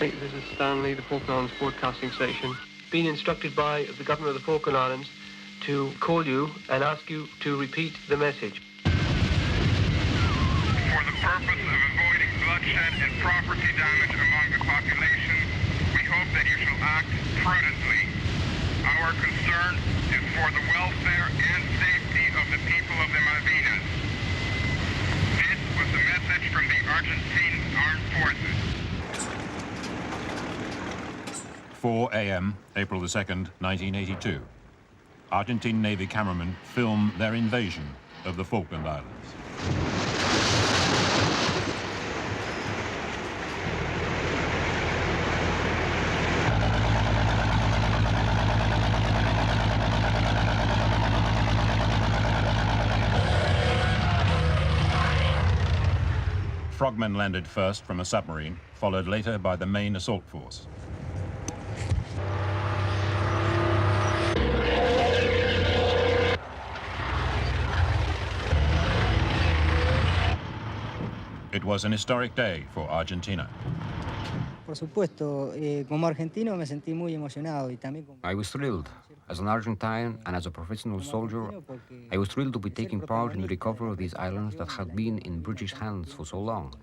This is Stanley, the Falklands Broadcasting Station. Been instructed by the government of the Falkland Islands to call you and ask you to repeat the message. For the purpose of avoiding bloodshed and property damage among the population, we hope that you shall act prudently. Our concern is for the welfare and safety of the people of the Malvinas. This was a message from the Argentine Armed Forces. 4 a.m., April the 2nd, 1982. Argentine Navy cameramen film their invasion of the Falkland Islands. Frogmen landed first from a submarine, followed later by the main assault force. It was an historic day for Argentina. Por supuesto, como argentino me sentí muy emocionado y también como... I was thrilled. As an Argentine and as a professional soldier, I was thrilled to be taking part in the recovery of these islands that had been in British hands for so long.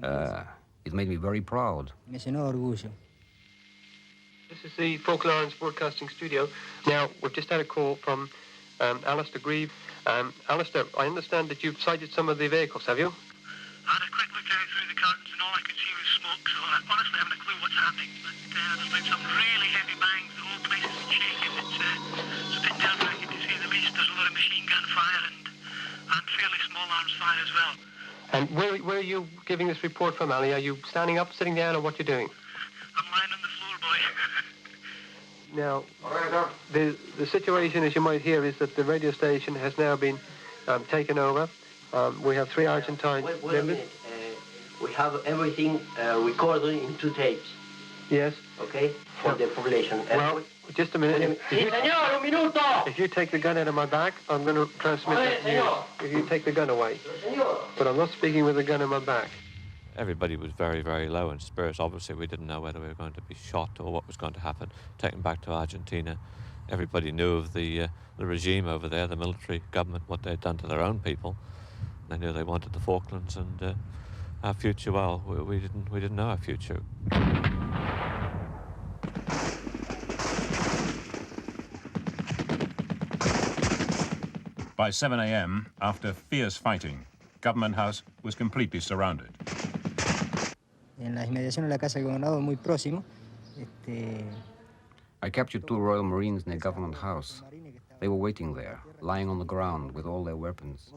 It made me very proud. Me llenó de orgullo. This is the Falklands Broadcasting Studio. Now, we've just had a call from Alistair Grieve. Alistair, I understand that you've sighted some of the vehicles, have you? I had a quick look out through the curtains and all I could see was smoke, so I honestly haven't a clue what's happening. But there's been some really heavy bangs, the whole place is shaking. It's a bit nerve-wracking to say the least. There's a lot of machine gun fire and fairly small arms fire as well. And where are you giving this report from, Ali? Are you standing up, sitting down, or what you doing? I'm lying on the floor, boy. Now, the situation, as you might hear, is that the radio station has now been taken over. We have 3 Argentine Wait a members. minute. We have everything recorded in 2 tapes. Yes. Okay? For the population. Well, just a minute. Sí, señor, un minuto! If you take the gun out of my back, I'm going to transmit that news. If you take the gun away. But I'm not speaking with the gun in my back. Everybody was very, very low in spirits. Obviously, we didn't know whether we were going to be shot or what was going to happen, taken back to Argentina. Everybody knew of the regime over there, the military government, what they'd done to their own people. They knew they wanted the Falklands, and our future, well, we didn't know our future. By 7 a.m., after fierce fighting, Government House was completely surrounded. En la inmediación de la casa del gobernador, muy próximo, I captured 2 Royal Marines near Government House. They were waiting there, lying on the ground with all their weapons.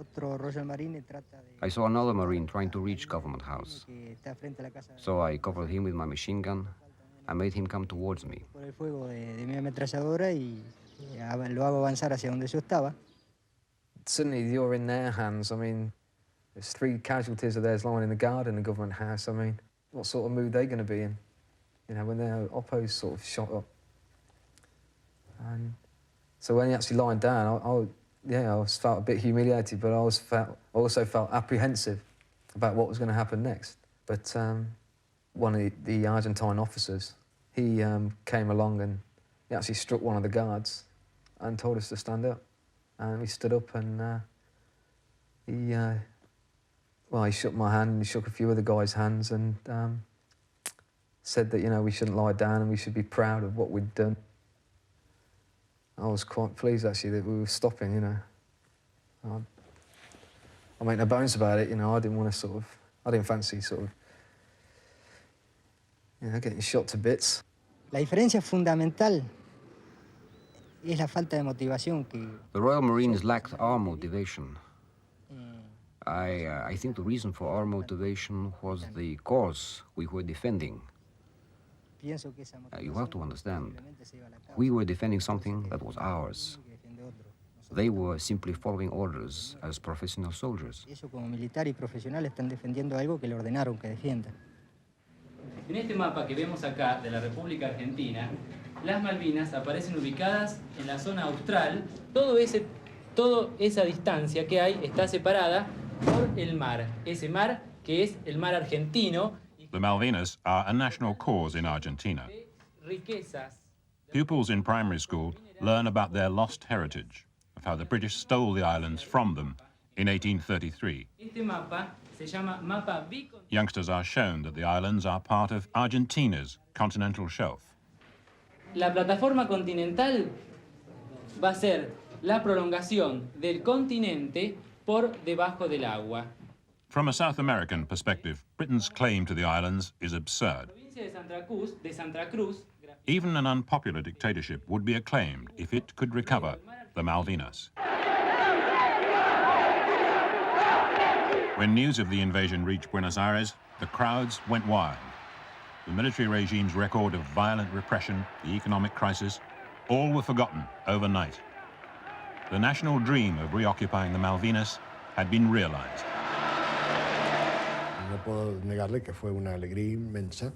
I saw another Marine trying to reach Government House. So I covered him with my machine gun and made him come towards me. Suddenly you're in their hands. I mean, there's 3 casualties of theirs lying in the garden in the Government House. I mean, what sort of mood are they going to be in? You know, when their oppos sort of shot up. And so when he actually lying down, I felt a bit humiliated, but I also felt apprehensive about what was going to happen next. But one of the Argentine officers, he came along and he actually struck one of the guards and told us to stand up. And we stood up and he shook my hand and he shook a few of the guys' hands and said that, you know, we shouldn't lie down and we should be proud of what we'd done. I was quite pleased, actually, that we were stopping, you know. I make no bones about it, you know, I didn't fancy getting shot to bits. La diferencia fundamental es la falta de motivación que... The Royal Marines lacked our motivation. I think the reason for our motivation was the cause we were defending. You have to understand, we were defending something that was ours. They were simply following orders as professional soldiers. En este mapa que vemos acá de la República Argentina, las Malvinas aparecen ubicadas en la zona austral. Toda esa distancia que hay está separada por el mar. Ese mar que es el mar argentino. The Malvinas are a national cause in Argentina. Pupils in primary school learn about their lost heritage, of how the British stole the islands from them in 1833. Youngsters are shown that the islands are part of Argentina's continental shelf. La plataforma continental va a ser la prolongación del continente por debajo del agua. From a South American perspective, Britain's claim to the islands is absurd. Even an unpopular dictatorship would be acclaimed if it could recover the Malvinas. When news of the invasion reached Buenos Aires, the crowds went wild. The military regime's record of violent repression, the economic crisis, all were forgotten overnight. The national dream of reoccupying the Malvinas had been realized. No puedo negarle que fue una alegría inmensa,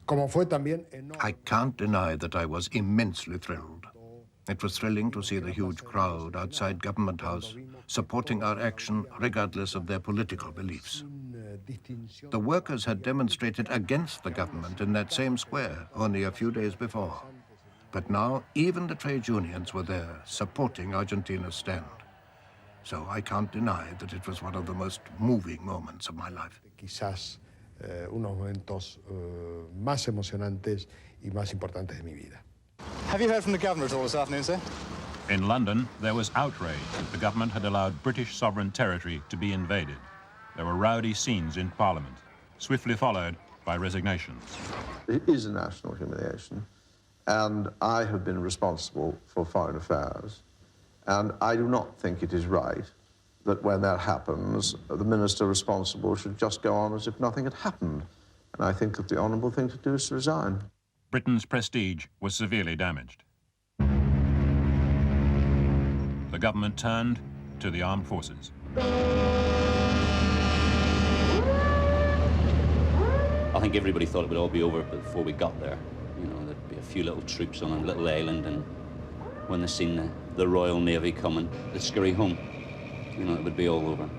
como fue también enorme. I can't deny that I was immensely thrilled. It was thrilling to see the huge crowd outside Government House supporting our action regardless of their political beliefs. The workers had demonstrated against the government in that same square only a few days before. But now even the trade unions were there supporting Argentina's stand. So I can't deny that it was one of the most moving moments of my life. Quizás unos momentos más emocionantes y más importantes de mi vida. Have you heard from the governor at all this afternoon, sir? In London, there was outrage that the government had allowed British sovereign territory to be invaded. There were rowdy scenes in Parliament, swiftly followed by resignations. It is a national humiliation, and I have been responsible for foreign affairs. And I do not think it is right that when that happens, the minister responsible should just go on as if nothing had happened. And I think that the honourable thing to do is to resign. Britain's prestige was severely damaged. The government turned to the armed forces. I think everybody thought it would all be over before we got there. You know, there'd be a few little troops on a little island, and when they seen the Royal Navy coming, they'd scurry home. You know, it would be all over.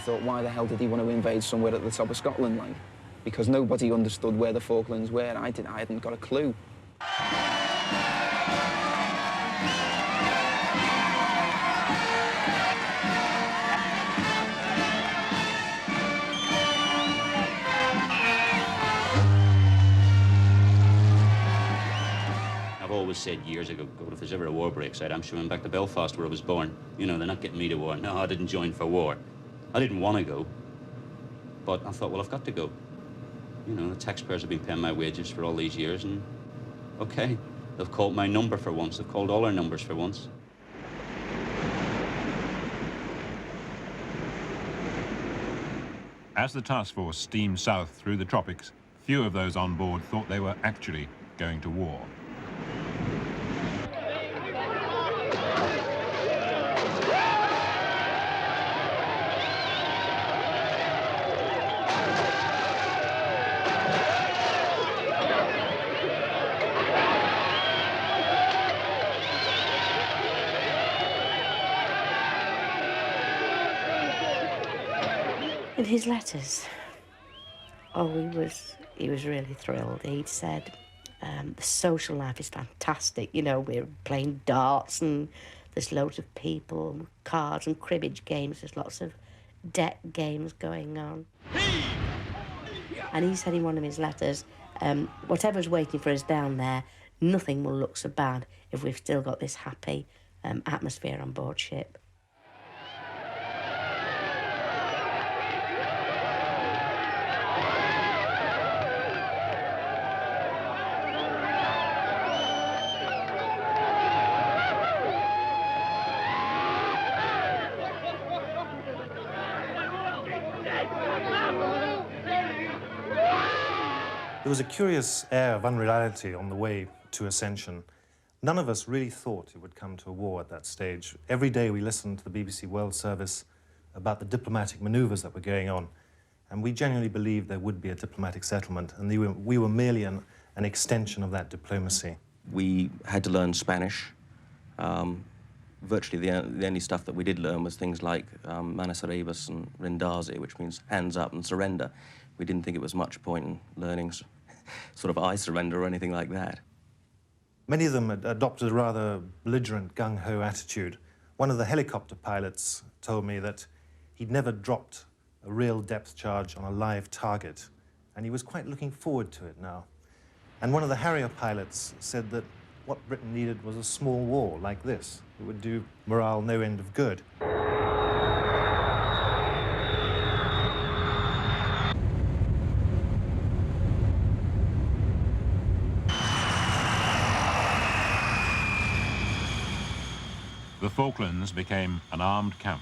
Thought, why the hell did he want to invade somewhere at the top of Scotland, like? Because nobody understood where the Falklands were. I hadn't got a clue. I've always said years ago, God, if there's ever a war breaks out, I'm swimming back to Belfast where I was born. You know, they're not getting me to war. No, I didn't join for war. I didn't want to go, but I thought, well, I've got to go. You know, the taxpayers have been paying my wages for all these years, and okay, they've called my number for once. They've called all our numbers for once. As the task force steamed south through the tropics, few of those on board thought they were actually going to war. In his letters, he was really thrilled. He'd said, the social life is fantastic. You know, we're playing darts and there's loads of people, cards and cribbage games. There's lots of deck games going on. And he said in one of his letters, whatever's waiting for us down there, nothing will look so bad if we've still got this happy atmosphere on board ship. There was a curious air of unreality on the way to ascension. None of us really thought it would come to a war at that stage. Every day we listened to the BBC World Service about the diplomatic manoeuvres that were going on, and we genuinely believed there would be a diplomatic settlement, and we were merely an extension of that diplomacy. We had to learn Spanish. Virtually the only stuff that we did learn was things like Manos Arribas and Rendazi, which means hands up and surrender. We didn't think it was much point in learning sort of I surrender or anything like that. Many of them had adopted a rather belligerent, gung-ho attitude. One of the helicopter pilots told me that he'd never dropped a real depth charge on a live target, and he was quite looking forward to it now. And one of the Harrier pilots said that what Britain needed was a small war like this. It would do morale no end of good. The Falklands became an armed camp.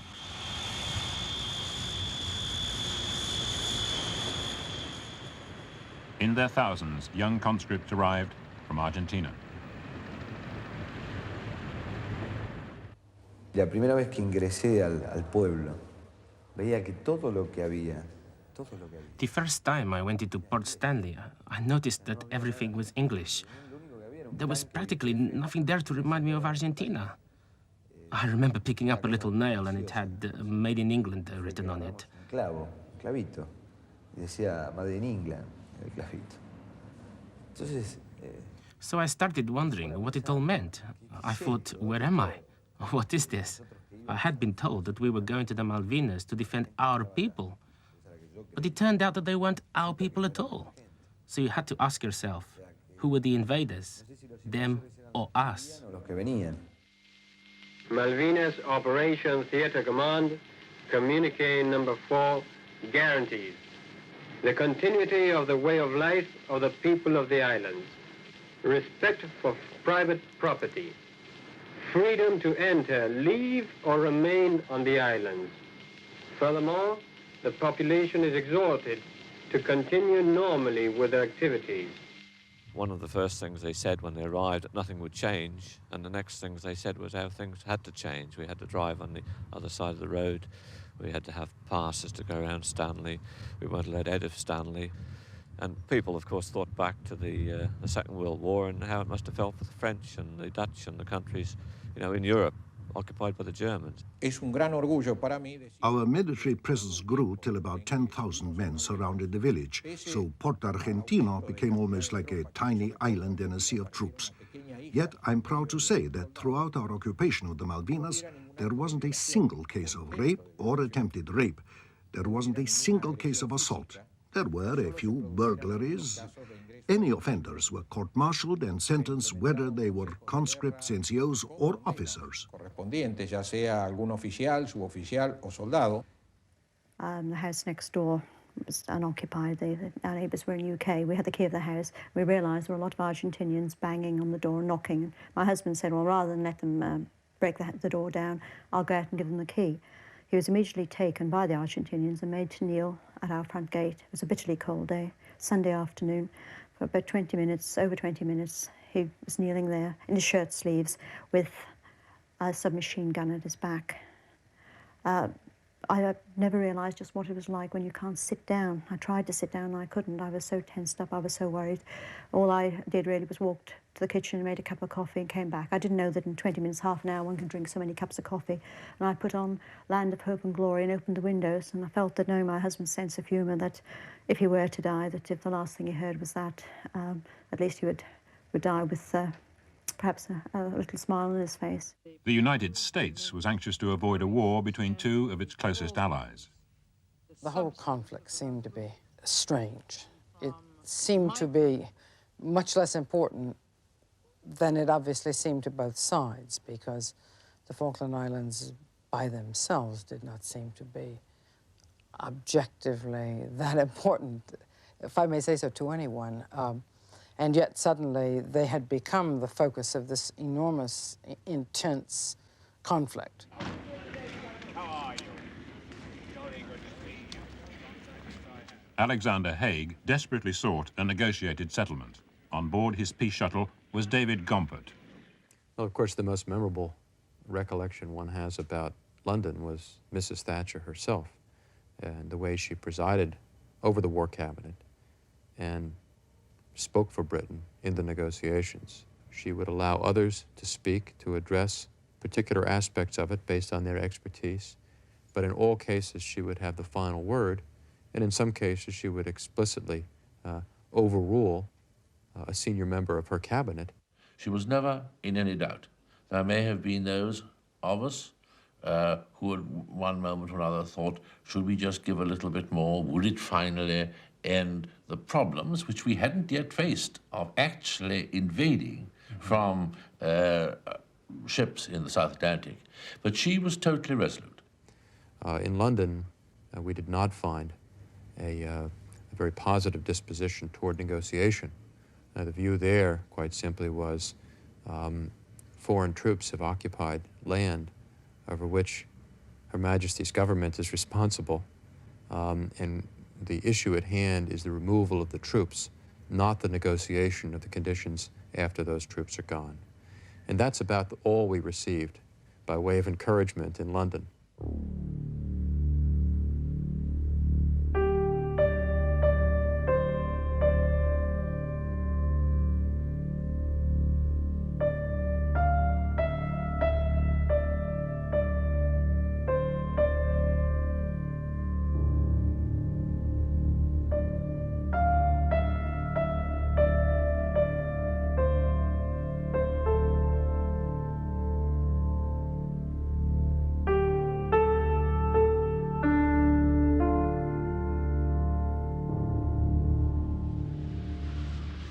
In their thousands, young conscripts arrived from Argentina. La primera vez que ingresé al pueblo, veía que todo lo que había. The first time I went into Port Stanley, I noticed that everything was English. There was practically nothing there to remind me of Argentina. I remember picking up a little nail and it had Made in England written on it. Clavito. Y decía Made in England, el clavito. Entonces, So I started wondering what it all meant. I thought, where am I? What is this? I had been told that we were going to the Malvinas to defend our people. But it turned out that they weren't our people at all. So you had to ask yourself, who were the invaders? Them or us? Malvinas Operation Theater Command, communique number 4, guarantees the continuity of the way of life of the people of the islands, respect for private property, freedom to enter, leave, or remain on the islands. Furthermore, the population is exhorted to continue normally with their activities. One of the first things they said when they arrived, that nothing would change, and the next things they said was how things had to change. We had to drive on the other side of the road. We had to have passes to go around Stanley. We weren't allowed out of Stanley. And people, of course, thought back to the Second World War and how it must have felt for the French and the Dutch and the countries, you know, in Europe, occupied by the Germans. Our military presence grew till about 10,000 men surrounded the village, so Port Argentino became almost like a tiny island in a sea of troops. Yet I'm proud to say that throughout our occupation of the Malvinas, there wasn't a single case of rape or attempted rape. There wasn't a single case of assault. There were a few burglaries. Any offenders were court-martialed and sentenced whether they were conscripts, NCOs, or officers. The house next door was unoccupied. Our neighbours were in the UK. We had the key of the house. We realised there were a lot of Argentinians banging on the door and knocking. And my husband said, well, rather than let them break the door down, I'll go out and give them the key. He was immediately taken by the Argentinians and made to kneel at our front gate. It was a bitterly cold day, Sunday afternoon. For about 20 minutes, over 20 minutes, he was kneeling there in his shirt sleeves with a submachine gun at his back. I never realised just what it was like when you can't sit down. I tried to sit down and I couldn't. I was so tensed up, I was so worried. All I did really was walk to the kitchen and made a cup of coffee and came back. I didn't know that in 20 minutes, half an hour, one can drink so many cups of coffee. And I put on Land of Hope and Glory and opened the windows, and I felt that, knowing my husband's sense of humour, that if he were to die, that if the last thing he heard was that, at least he would die with perhaps a little smile on his face. The United States was anxious to avoid a war between two of its closest allies. The whole conflict seemed to be strange. It seemed to be much less important than it obviously seemed to both sides, because the Falkland Islands by themselves did not seem to be objectively that important, if I may say so, to anyone. And yet suddenly they had become the focus of this enormous, intense conflict. Alexander Haig desperately sought a negotiated settlement. On board his peace shuttle was David Gompert. Well, of course, the most memorable recollection one has about London was Mrs. Thatcher herself and the way she presided over the War Cabinet and spoke for Britain in the negotiations. She would allow others to speak, to address particular aspects of it based on their expertise, but in all cases she would have the final word, and in some cases she would explicitly overrule a senior member of her cabinet. She was never in any doubt. There may have been those of us who at one moment or another thought, should we just give a little bit more? Would it finally end the problems which we hadn't yet faced of actually invading from ships in the South Atlantic? But she was totally resolute. In London, we did not find a very positive disposition toward negotiation. The view there, quite simply, was foreign troops have occupied land over which Her Majesty's government is responsible, and the issue at hand is the removal of the troops, not the negotiation of the conditions after those troops are gone. And that's about all we received by way of encouragement in London.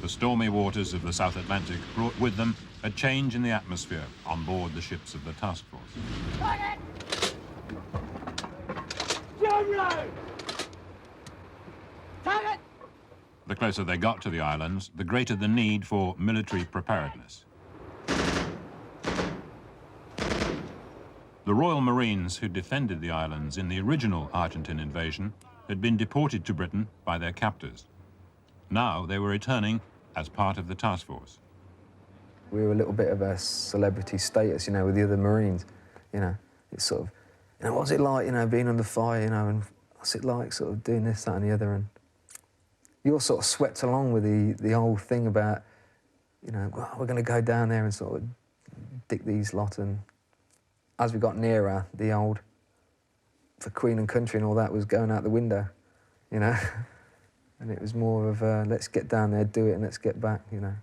The stormy waters of the South Atlantic brought with them a change in the atmosphere on board the ships of the task force. Target! Target! The closer they got to the islands, the greater the need for military preparedness. The Royal Marines who defended the islands in the original Argentine invasion had been deported to Britain by their captors. Now they were returning as part of the task force. We were a little bit of a celebrity status, you know, with the other Marines. You know, it's sort of, you know, what's it like, you know, being under fire, you know, and what's it like sort of doing this, that and the other, and you're sort of swept along with the whole thing about, you know, well, we're going to go down there and sort of dick these lot, and as we got nearer, the old, for Queen and country and all that was going out the window, you know. And it was more of let's get down there, do it, and let's get back, you know.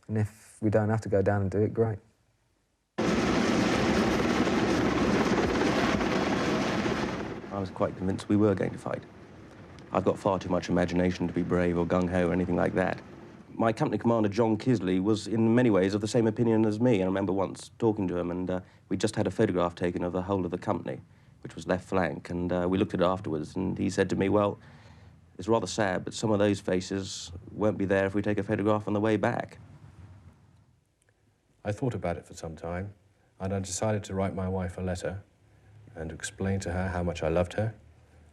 And if we don't have to go down and do it, great. I was quite convinced we were going to fight. I've got far too much imagination to be brave or gung-ho or anything like that. My company commander, John Kisley, was in many ways of the same opinion as me. I remember once talking to him, and we just had a photograph taken of the whole of the company, which was left flank, and we looked at it afterwards, and he said to me, well, it's rather sad, but some of those faces won't be there if we take a photograph on the way back. I thought about it for some time, and I decided to write my wife a letter and to explain to her how much I loved her,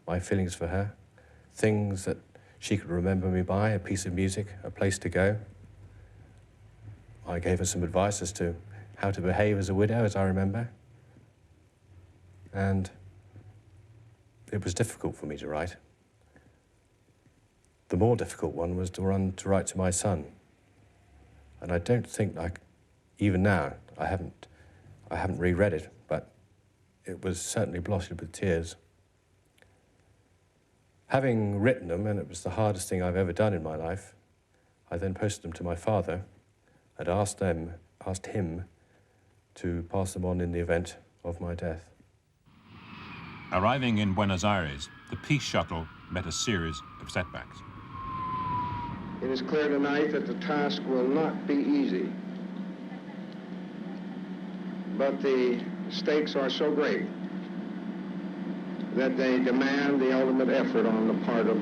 my feelings for her, things that she could remember me by, a piece of music, a place to go. I gave her some advice as to how to behave as a widow, as I remember. And it was difficult for me to write. The more difficult one was to write to my son. And I don't think, even now, I haven't reread it, but it was certainly blotted with tears. Having written them, and it was the hardest thing I've ever done in my life, I then posted them to my father and asked him to pass them on in the event of my death. Arriving in Buenos Aires, the peace shuttle met a series of setbacks. It is clear tonight that the task will not be easy, but the stakes are so great that they demand the ultimate effort on the part of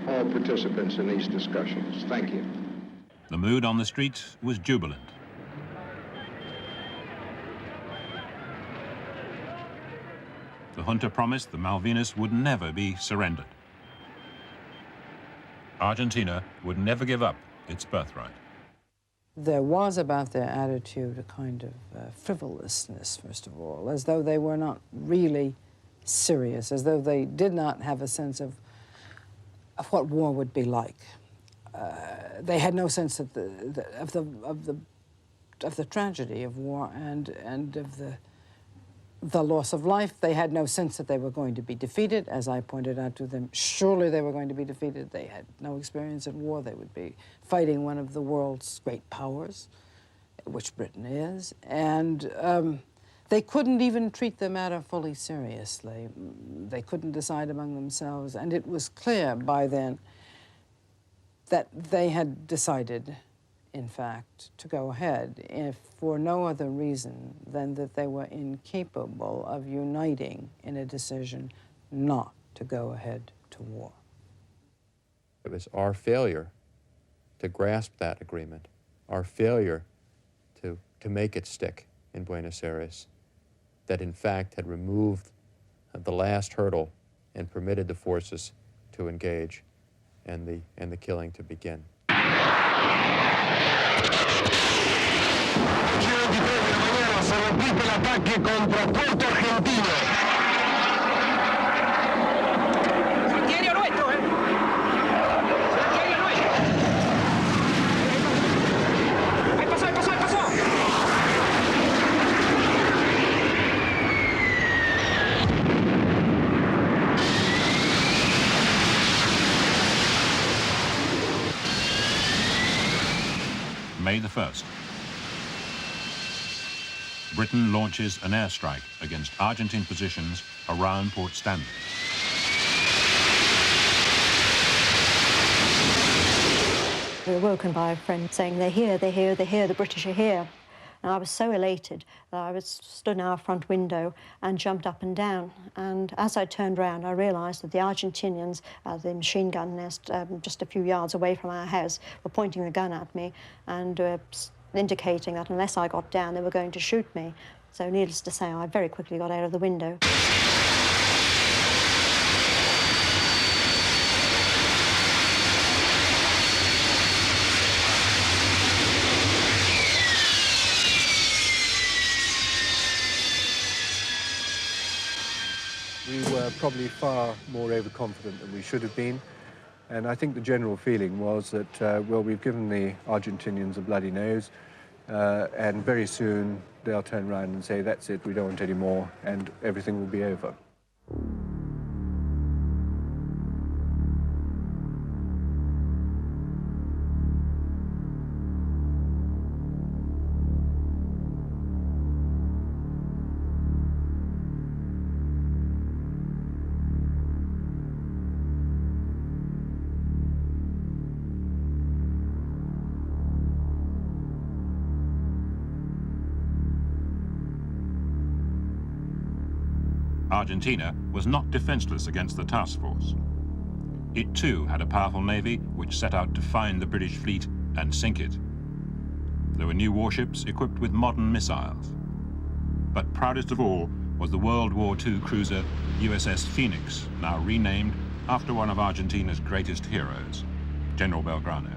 all participants in these discussions. Thank you. The mood on the streets was jubilant. The junta promised the Malvinas would never be surrendered. Argentina would never give up its birthright. There was about their attitude a kind of frivolousness, first of all, as though they were not really serious, as though they did not have a sense of what war would be like. They had no sense of the tragedy of war and of the loss of life. They had no sense that they were going to be defeated. As I pointed out to them, surely they were going to be defeated. They had no experience in war. They would be fighting one of the world's great powers, which Britain is, and they couldn't even treat the matter fully seriously. They couldn't decide among themselves, and it was clear by then that they had decided, in fact, to go ahead, if for no other reason than that they were incapable of uniting in a decision not to go ahead to war. It was our failure to grasp that agreement, our failure to make it stick in Buenos Aires, that in fact had removed the last hurdle and permitted the forces to engage and the killing to begin. Se repite el ataque contra Puerto Argentino. Santiago nuestro, Santiago nuestro. Ahí pasó, ahí pasó, ahí pasó. May the 1st. Britain launches an airstrike against Argentine positions around Port Stanley. We were woken by a friend saying, they're here, they're here, they're here, the British are here. And I was so elated that I stood in our front window and jumped up and down. And as I turned around, I realised that the Argentinians, the machine gun nest just a few yards away from our house, were pointing the gun at me and indicating that unless I got down, they were going to shoot me. So needless to say, I very quickly got out of the window. We were probably far more overconfident than we should have been. And I think the general feeling was that, well, we've given the Argentinians a bloody nose, and very soon they'll turn around and say, that's it, we don't want any more, and everything will be over. Argentina was not defenseless against the task force. It too had a powerful navy which set out to find the British fleet and sink it. There were new warships equipped with modern missiles. But proudest of all was the World War II cruiser USS Phoenix, now renamed after one of Argentina's greatest heroes, General Belgrano.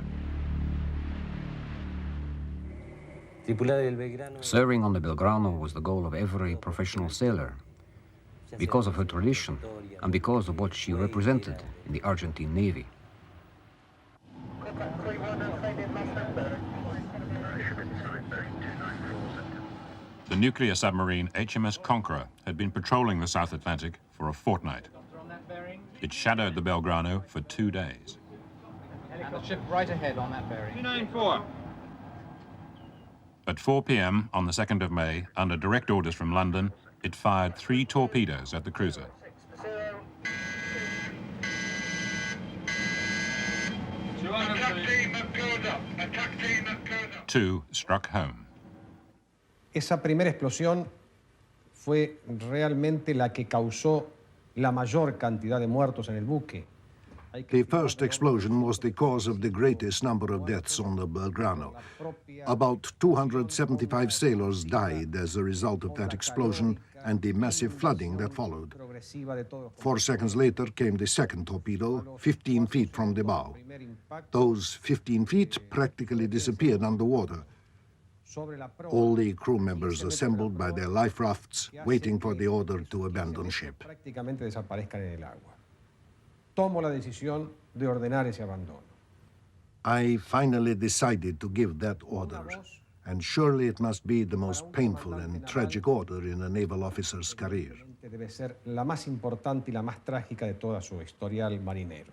Serving on the Belgrano was the goal of every professional sailor, because of her tradition and because of what she represented in the Argentine Navy. The nuclear submarine HMS Conqueror had been patrolling the South Atlantic for a fortnight. It shadowed the Belgrano for 2 days. And the ship right ahead on that bearing. 294. At 4 p.m. on the 2nd of May, under direct orders from London, it fired 3 torpedoes at the cruiser. Two struck home. Esa primera explosión fue realmente la que causó la mayor cantidad de muertos en el buque. The first explosion was the cause of the greatest number of deaths on the Belgrano. About 275 sailors died as a result of that explosion and the massive flooding that followed. 4 seconds later came the second torpedo, 15 feet from the bow. Those 15 feet practically disappeared underwater. All the crew members assembled by their life rafts, waiting for the order to abandon ship. Tomo la decisión de ordenar ese abandono. I finally decided to give that order, and surely it must be the most painful and tragic order in a naval officer's career. Debe ser la más importante y la más trágica de toda su historial marinero.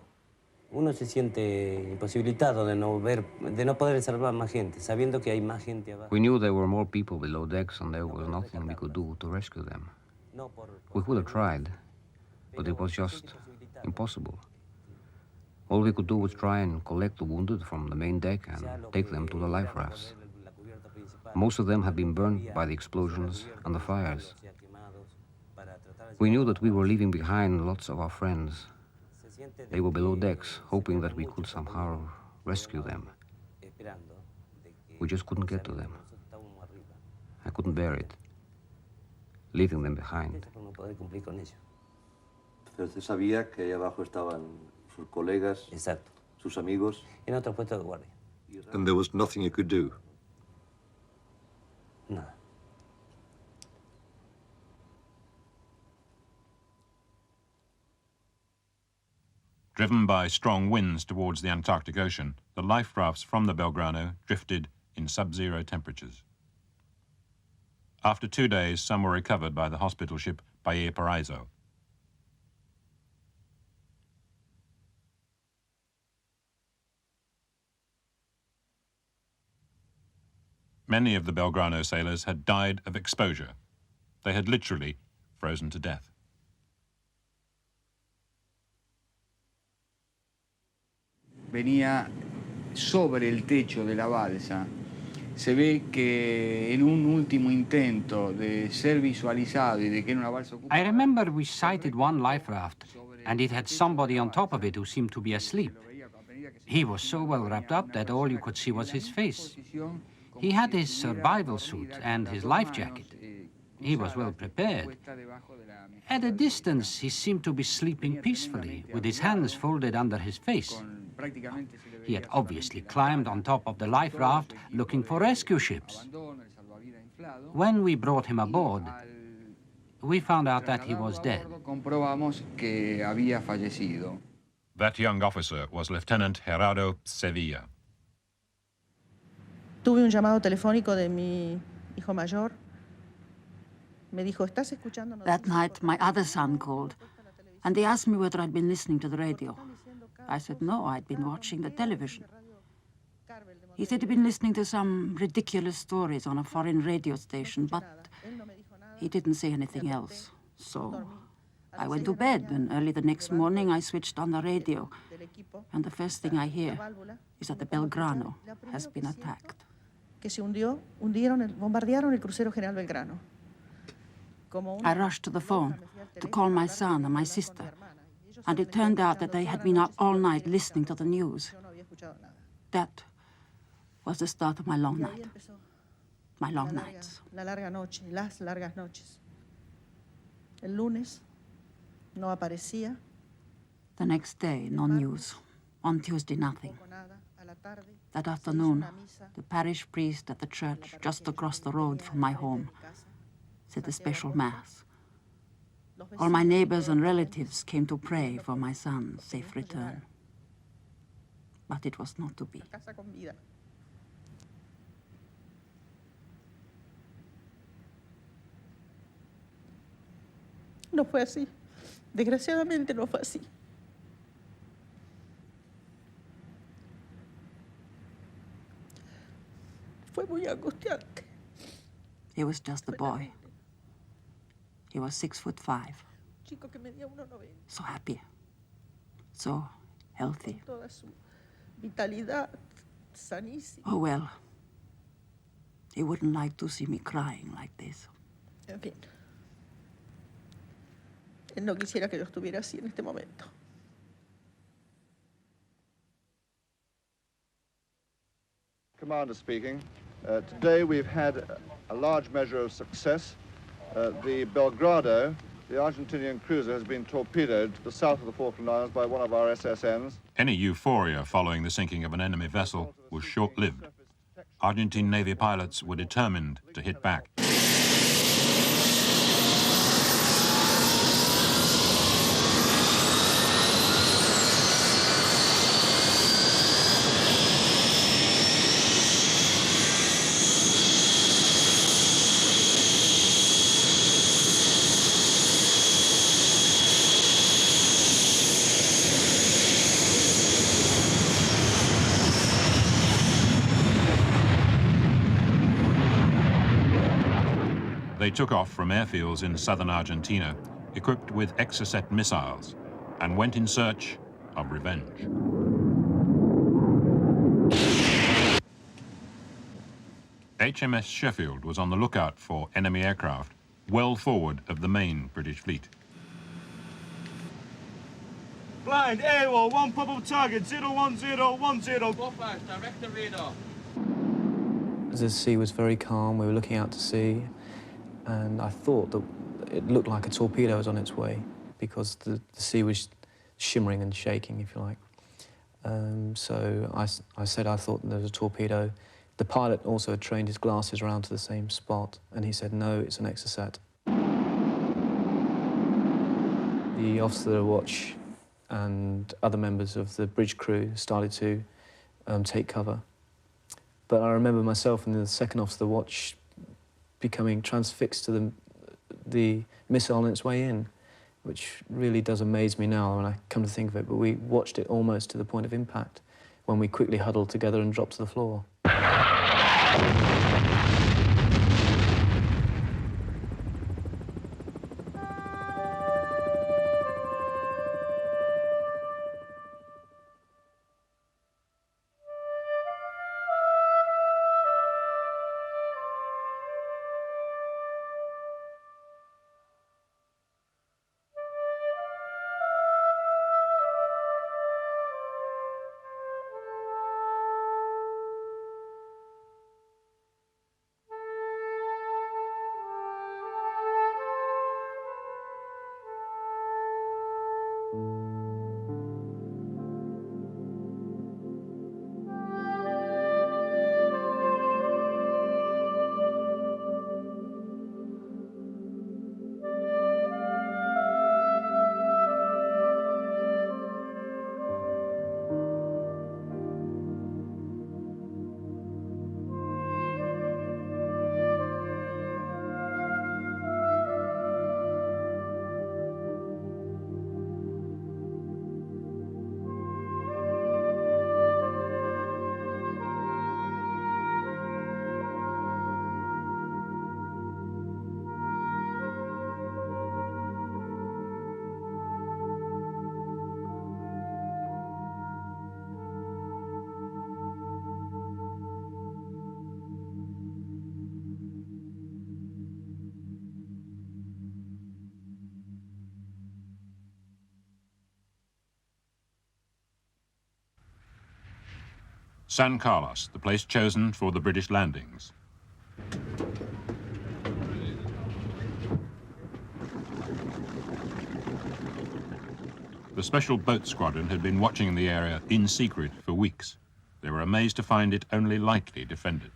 Uno se siente imposibilitado de no poder salvar más gente, sabiendo que hay más gente abajo. We knew there were more people below decks and there was nothing we could do to rescue them. We could have tried, but it was just impossible. All we could do was try and collect the wounded from the main deck and take them to the life rafts. Most of them had been burned by the explosions and the fires. We knew that we were leaving behind lots of our friends. They were below decks, hoping that we could somehow rescue them. We just couldn't get to them. I couldn't bear it, leaving them behind. Pero usted sabía que ahí abajo estaban sus colegas, sus amigos. En otro puesto de guardia. And there was nothing you could do? Nada. Driven by strong winds towards the Antarctic Ocean, the life rafts from the Belgrano drifted in sub-zero temperatures. After 2 days, some were recovered by the hospital ship Valparaiso. Many of the Belgrano sailors had died of exposure. They had literally frozen to death. Venía sobre el techo de la balsa. Se ve que en un último intento de ser visualizado y de que era una balsa ocupada. I remember we sighted one life raft, and it had somebody on top of it who seemed to be asleep. He was so well wrapped up that all you could see was his face. He had his survival suit and his life jacket. He was well prepared. At a distance, he seemed to be sleeping peacefully, with his hands folded under his face. He had obviously climbed on top of the life raft looking for rescue ships. When we brought him aboard, we found out that he was dead. That young officer was Lieutenant Gerardo Sevilla. Tuve un llamado telefónico de mi hijo mayor. Me dijo, ¿estás escuchando? That night, my other son called, and they asked me whether I'd been listening to the radio. I said no, I'd been watching the television. He said he'd been listening to some ridiculous stories on a foreign radio station, but he didn't say anything else. So I went to bed, and early the next morning I switched on the radio, and the first thing I hear is that the Belgrano has been attacked. Que se hundió, bombardearon el crucero General Belgrano. I rushed to the phone to call my son and my sister, and it turned out that they had been up all night listening to the news. That was the start of my long night. My long nights. La larga noche, las largas noches. El lunes no aparecía. The next day, no news. On Tuesday, nothing. That afternoon, the parish priest at the church just across the road from my home said a special mass. All my neighbors and relatives came to pray for my son's safe return. But it was not to be. No fue así. Desgraciadamente no fue así. Fue muy angustiante. He was just a boy. He was 6'5". Chico que medía 1.90. So happy. So healthy. Toda su vitalidad, sanísimo. Oh well. He wouldn't like to see me crying like this. En fin. Él no quisiera que yo estuviera así en este momento. commander speaking. Today we've had a large measure of success. The Belgrado, the Argentinian cruiser, has been torpedoed to the south of the Falkland Islands by one of our SSNs. Any euphoria following the sinking of an enemy vessel was short-lived. Argentine Navy pilots were determined to hit back. They took off from airfields in southern Argentina, equipped with Exocet missiles, and went in search of revenge. HMS Sheffield was on the lookout for enemy aircraft well forward of the main British fleet. Blind, AWOL, one pop of target, 01010. Go flash, direct the radar. The sea was very calm, we were looking out to sea, and I thought that it looked like a torpedo was on its way because the sea was shimmering and shaking, if you like. So I said I thought there was a torpedo. The pilot also had trained his glasses around to the same spot, and he said, no, it's an Exocet. The officer of the watch and other members of the bridge crew started to take cover. But I remember myself and the second officer of the watch becoming transfixed to the missile on its way in, which really does amaze me now when I come to think of it, but we watched it almost to the point of impact when we quickly huddled together and dropped to the floor. San Carlos, the place chosen for the British landings. The special boat squadron had been watching the area in secret for weeks. They were amazed to find it only lightly defended.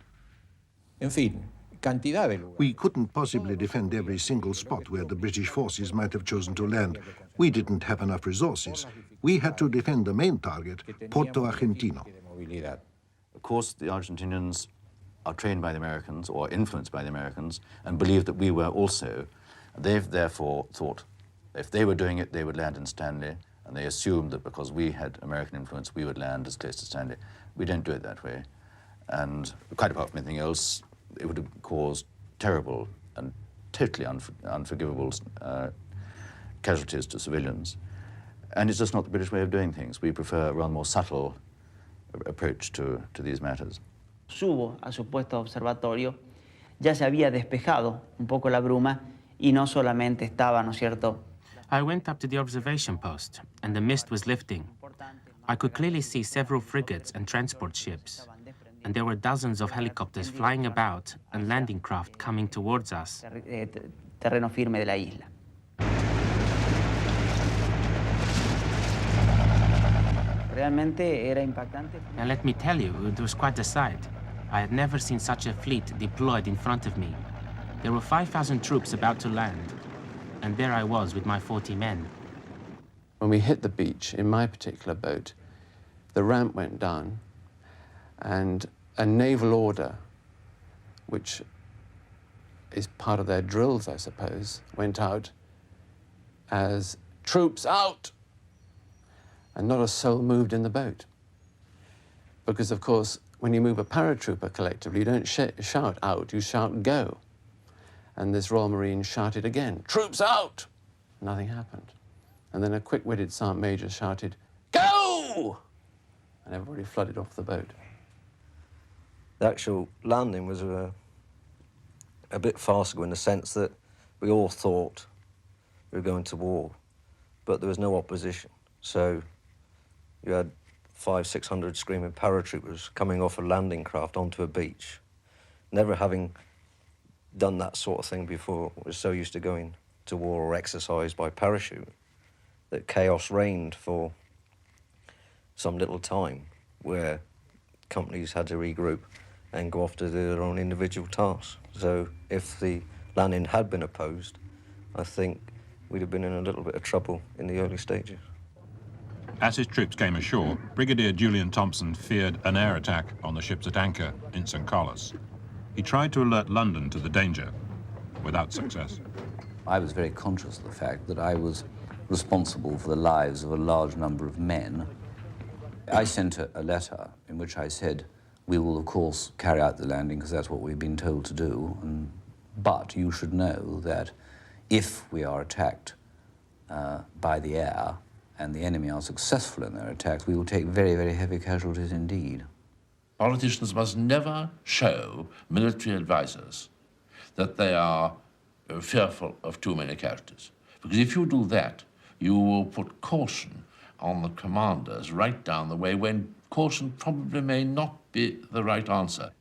We couldn't possibly defend every single spot where the British forces might have chosen to land. We didn't have enough resources. We had to defend the main target, Porto Argentino. Of course, the Argentinians are trained by the Americans or influenced by the Americans and believed that we were also. They've therefore thought if they were doing it, they would land in Stanley, and they assumed that because we had American influence, we would land as close to Stanley. We don't do it that way. And quite apart from anything else, it would have caused terrible and totally unforgivable casualties to civilians. And it's just not the British way of doing things. We prefer a rather more subtle approach to these matters. Subo a su puesto de observatorio, ya se había despejado un poco la bruma y no solamente estaba, ¿no es cierto? I went up to the observation post and the mist was lifting. I could clearly see several frigates and transport ships, and there were dozens of helicopters flying about and landing craft coming towards us. Terreno firme de la isla. Realmente era impactante. Now let me tell you, it was quite a sight. I had never seen such a fleet deployed in front of me. There were 5,000 troops about to land, and there I was with my 40 men. When we hit the beach, in my particular boat, the ramp went down, and a naval order, which is part of their drills, I suppose, went out as troops out, and not a soul moved in the boat. Because, of course, when you move a paratrooper collectively, you don't shout out, you shout go. And this Royal Marine shouted again, troops out! Nothing happened. And then a quick-witted Sergeant Major shouted, go! And everybody flooded off the boat. The actual landing was a bit farcical in the sense that we all thought we were going to war, but there was no opposition. So you had 500-600 screaming paratroopers coming off a landing craft onto a beach. Never having done that sort of thing before, was so used to going to war or exercise by parachute that chaos reigned for some little time, where companies had to regroup and go off to do their own individual tasks. So if the landing had been opposed, I think we'd have been in a little bit of trouble in the early stages. As his troops came ashore, Brigadier Julian Thompson feared an air attack on the ships at anchor in St. Carlos. He tried to alert London to the danger, without success. I was very conscious of the fact that I was responsible for the lives of a large number of men. I sent a letter in which I said, we will, of course, carry out the landing because that's what we've been told to do, but you should know that if we are attacked by the air and the enemy are successful in their attacks, we will take very, very heavy casualties indeed. Politicians must never show military advisors that they are fearful of too many casualties. Because if you do that, you will put caution on the commanders right down the way, when caution probably may not be the right answer.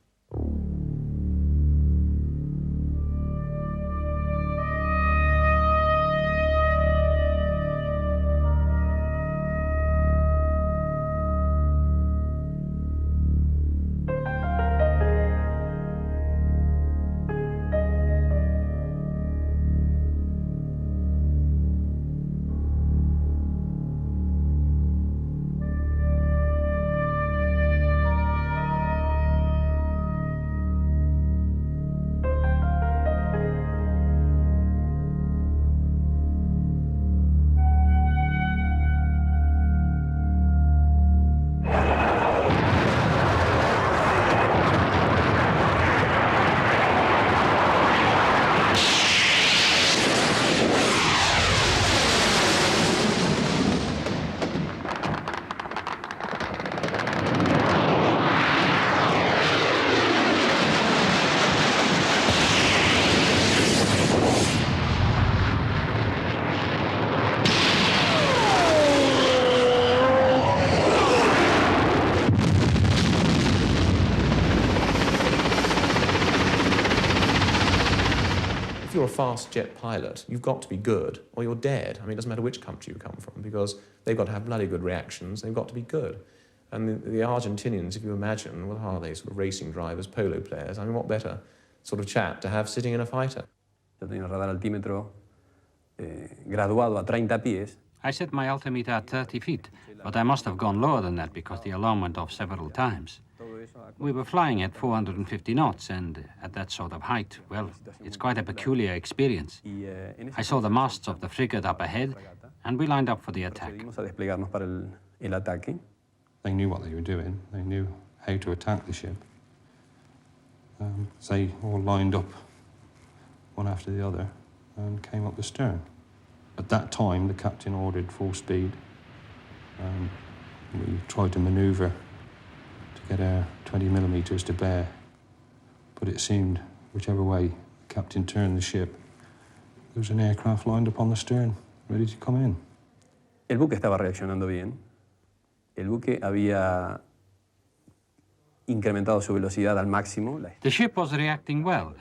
If you're a fast jet pilot, you've got to be good or you're dead. I mean, it doesn't matter which country you come from, because they've got to have bloody good reactions, they've got to be good. And the Argentinians, if you imagine, well, how are they, sort of racing drivers, polo players? I mean, what better sort of chap to have sitting in a fighter? Yo tenía el radar altímetro graduado a 30 pies. I set my altimeter at 30 feet, but I must have gone lower than that because the alarm went off several times. We were flying at 450 knots, and at that sort of height, well, it's quite a peculiar experience. I saw the masts of the frigate up ahead, and we lined up for the attack. They knew what they were doing. They knew how to attack the ship. So they all lined up, one after the other, and came up the stern. At that time, the captain ordered full speed. We tried to manoeuvre to get our 20 millimeters to bear, but it seemed whichever way the captain turned the ship, there was an aircraft lined up on the stern, ready to come in. El buque estaba reaccionando bien. El buque había incrementado su velocidad al máximo. The ship was reacting well.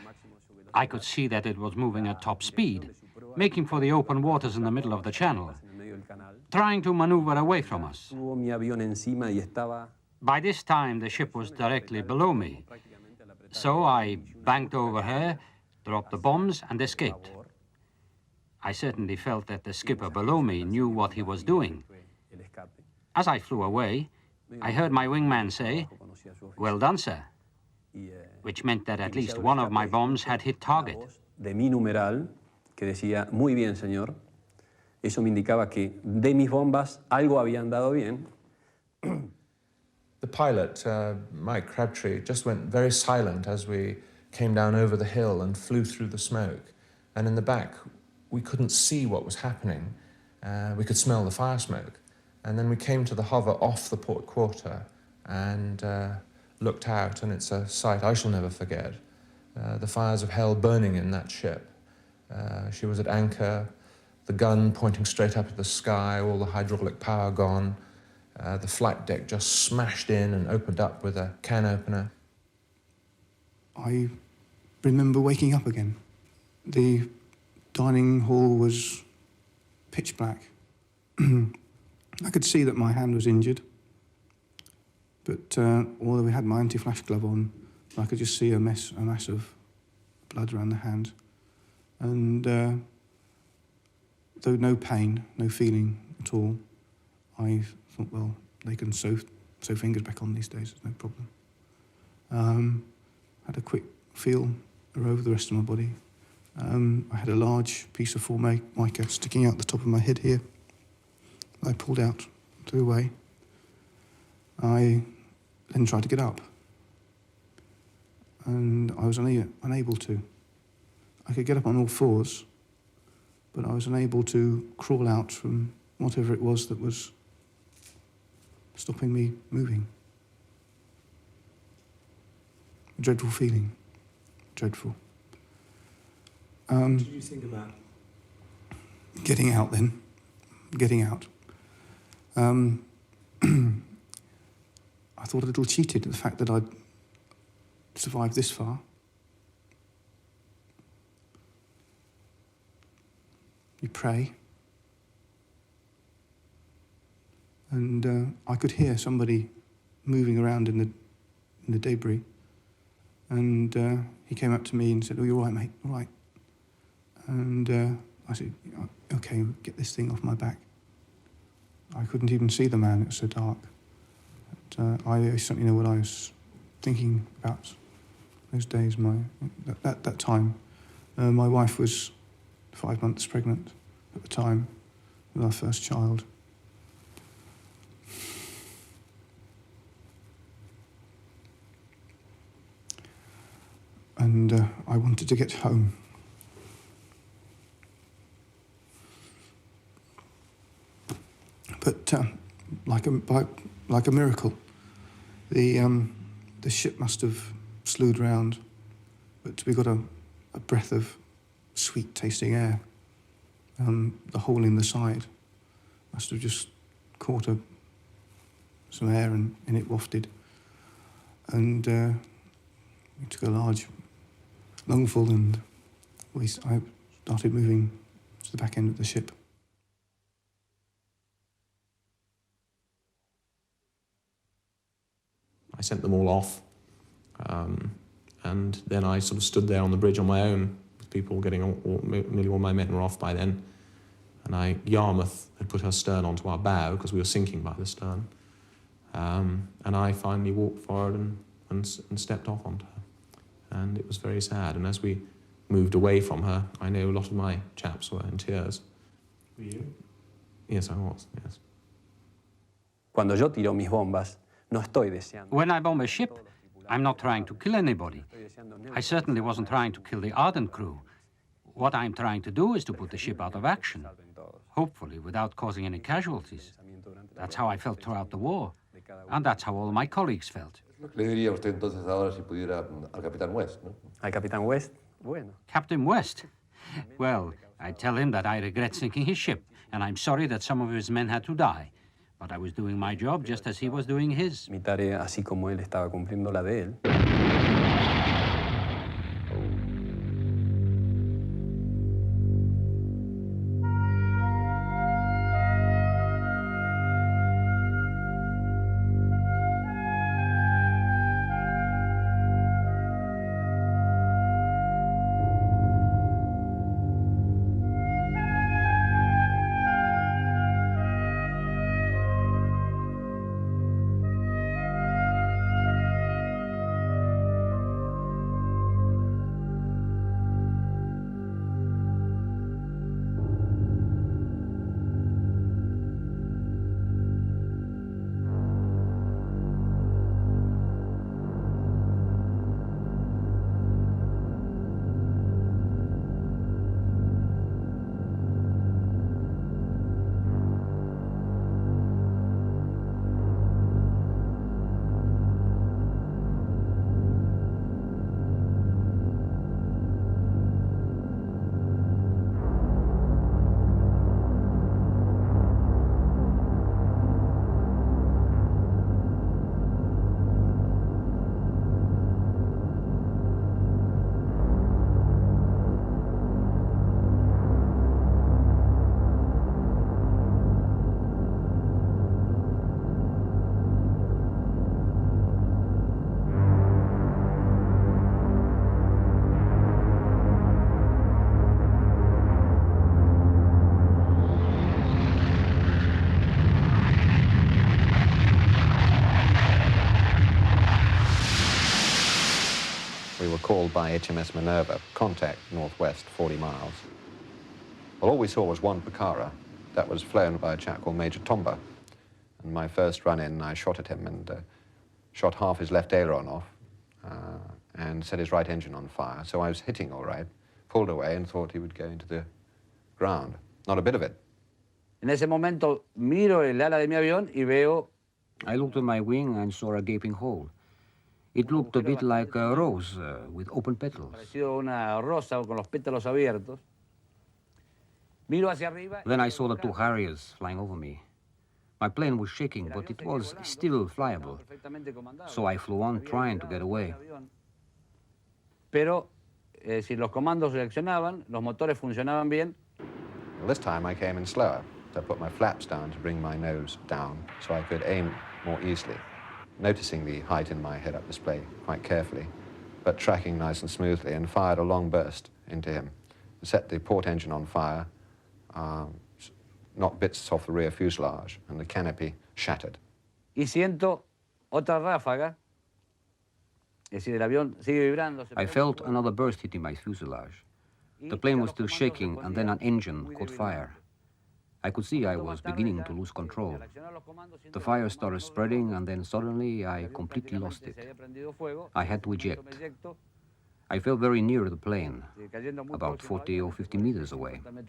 I could see that it was moving at top speed, making for the open waters in the middle of the channel, trying to maneuver away from us. By this time, the ship was directly below me. So I banked over her, dropped the bombs, and escaped. I certainly felt that the skipper below me knew what he was doing. As I flew away, I heard my wingman say, "Well done, sir," which meant that at least one of my bombs had hit target. De mi numeral, que decía, "Muy bien, señor." Eso me indicaba que de mis bombas algo habían dado bien. The pilot, Mike Crabtree, just went very silent as we came down over the hill and flew through the smoke. And in the back, we couldn't see what was happening. We could smell the fire smoke. And then we came to the hover off the port quarter and looked out, and it's a sight I shall never forget. The fires of hell burning in that ship. She was at anchor, the gun pointing straight up at the sky, all the hydraulic power gone. The flight deck just smashed in and opened up with a can opener. I remember waking up again. The dining hall was pitch black. I could see that my hand was injured, but although we had my anti-flash glove on, I could just see a mass of blood around the hand. And though no pain, no feeling at all, I thought, well, they can sew fingers back on these days, no problem. Had a quick feel over the rest of my body. I had a large piece of formica sticking out the top of my head here. I pulled out, threw away. I then tried to get up, and I was unable to. I could get up on all fours, but I was unable to crawl out from whatever it was that was stopping me moving. Dreadful feeling, dreadful. What did you think about getting out then? Getting out. I thought a little cheated at the fact that I'd survived this far. You pray. And I could hear somebody moving around in the debris. And he came up to me and said, "Oh, you're all right, mate, all right." And I said, "Okay, get this thing off my back." I couldn't even see the man, it was so dark. But, I certainly know what I was thinking about those days, that time. My wife was 5 months pregnant at the time with our first child. And I wanted to get home. But like a miracle, the ship must have slewed round, but we got a breath of sweet-tasting air. The hole in the side must have just caught some air and it wafted. And we took a large lungful and I started moving to the back end of the ship. I sent them all off, and then I sort of stood there on the bridge on my own, with people getting nearly all my men were off by then. And Yarmouth had put her stern onto our bow because we were sinking by the stern. And I finally walked forward and stepped off onto her. And it was very sad. And as we moved away from her, I know a lot of my chaps were in tears. Were you? Yes, I was, yes. Cuando yo tiro mis bombas, no estoy deseando. When I bomb a ship, I'm not trying to kill anybody. I certainly wasn't trying to kill the ardent crew. What I'm trying to do is to put the ship out of action, hopefully without causing any casualties. That's how I felt throughout the war, and that's how all my colleagues felt. Le diría usted entonces ahora si pudiera al Capitán West, ¿no? Al Capitán West? Bueno. Captain West? Well, I tell him that I regret sinking his ship, and I'm sorry that some of his men had to die. But I was doing my job just as he was doing his. Mi tarea, así como él estaba cumpliendo la de él. We were called by HMS Minerva, contact northwest 40 miles. Well, all we saw was one Pucara that was flown by a chap called Major Tomba. And my first run in, I shot at him and shot half his left aileron off and set his right engine on fire. So I was hitting all right, pulled away and thought he would go into the ground. Not a bit of it. En ese momento miro el ala de mi avión y veo. I looked at my wing and saw a gaping hole. It looked a bit like a rose with open petals. Pareció una rosa con los pétalos abiertos. Miro hacia arriba. Then I saw the two Harriers flying over me. My plane was shaking, but it was still flyable. So I flew on, trying to get away. Pero si los comandos reaccionaban, los motores funcionaban bien. Well, this time I came in slower. So I put my flaps down to bring my nose down so I could aim more easily. Noticing the height in my head-up display quite carefully, but tracking nice and smoothly, and fired a long burst into him. Set the port engine on fire, knocked bits off the rear fuselage, and the canopy shattered. Y siento otra ráfaga. Es decir, el avión sigue vibrando. I felt another burst hitting my fuselage. The plane was still shaking, and then an engine caught fire. I could see I was beginning to lose control. The fire started spreading, and then suddenly I completely lost it. I had to eject. I fell very near the plane, about 40 or 50 meters away. And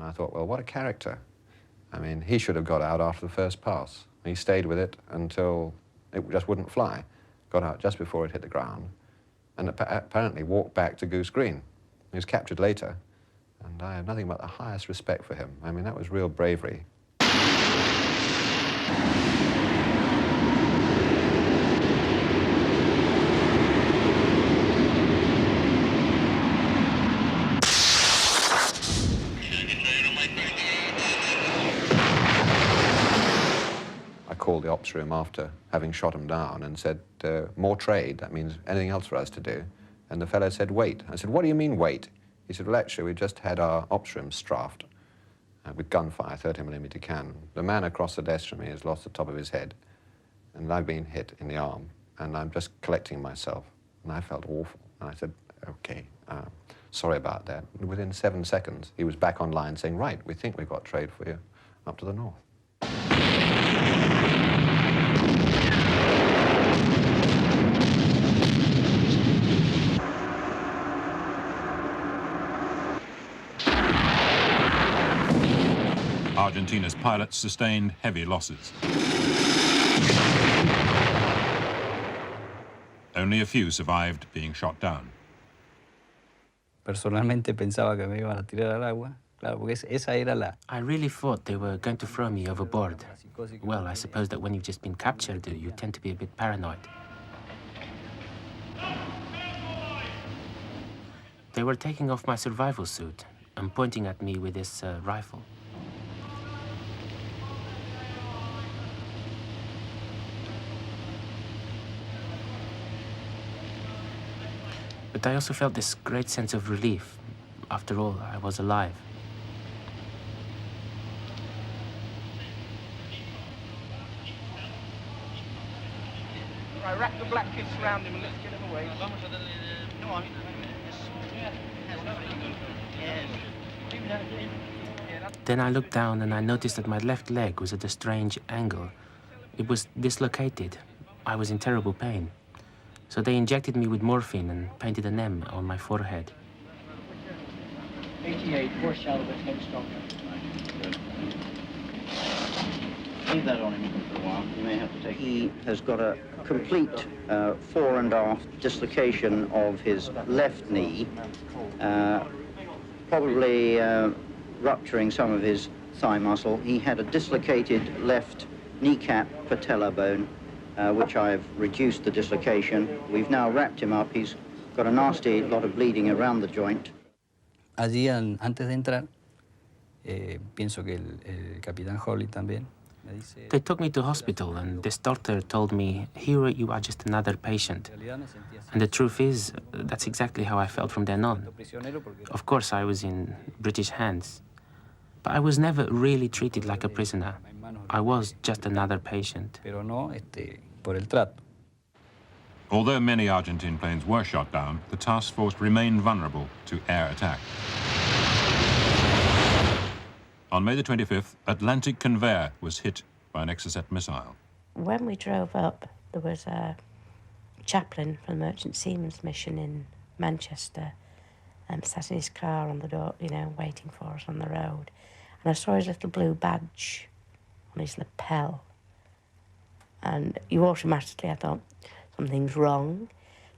I thought, well, what a character. I mean, he should have got out after the first pass. He stayed with it until it just wouldn't fly. Got out just before it hit the ground, and apparently walked back to Goose Green. He was captured later. And I have nothing but the highest respect for him. I mean, that was real bravery. I called the ops room after having shot him down and said, more trade, that means anything else for us to do. And the fellow said, wait. I said, what do you mean, wait? He said, well, actually, we just had our ops room strafed with gunfire, 30mm cannon. The man across the desk from me has lost the top of his head, and I've been hit in the arm, and I'm just collecting myself. And I felt awful. And I said, okay, sorry about that. And within 7 seconds, he was back online saying, right, we think we've got trade for you up to the north. Argentina's pilots sustained heavy losses. Only a few survived being shot down. Personalmente pensaba que me iban a tirar al agua. Claro, porque esa era la... I really thought they were going to throw me overboard. Well, I suppose that when you've just been captured, you tend to be a bit paranoid. They were taking off my survival suit and pointing at me with this rifle. But I also felt this great sense of relief. After all, I was alive. Right, wrap the black kids around him and let's get him away. Come on. Then I looked down and I noticed that my left leg was at a strange angle. It was dislocated. I was in terrible pain. So they injected me with morphine and painted an M on my forehead. 88, poor shallow, but no stronger. Leave that on him for a while. You may have to take. He has got a complete fore and aft dislocation of his left knee, probably rupturing some of his thigh muscle. He had a dislocated left kneecap patella bone, which I've reduced the dislocation. We've now wrapped him up. He's got a nasty lot of bleeding around the joint. Allí, antes de entrar, pienso que el capitán Hawley también. They took me to hospital, and this doctor told me, "Here you are, just another patient." And the truth is, that's exactly how I felt from then on. Of course, I was in British hands, but I was never really treated like a prisoner. I was just another patient. Although many Argentine planes were shot down, the task force remained vulnerable to air attack. On May the 25th, Atlantic Convair was hit by an Exocet missile. When we drove up, there was a chaplain from the Merchant Seamen's Mission in Manchester, sat in his car on the door, you know, waiting for us on the road. And I saw his little blue badge on his lapel. And you automatically, I thought, something's wrong.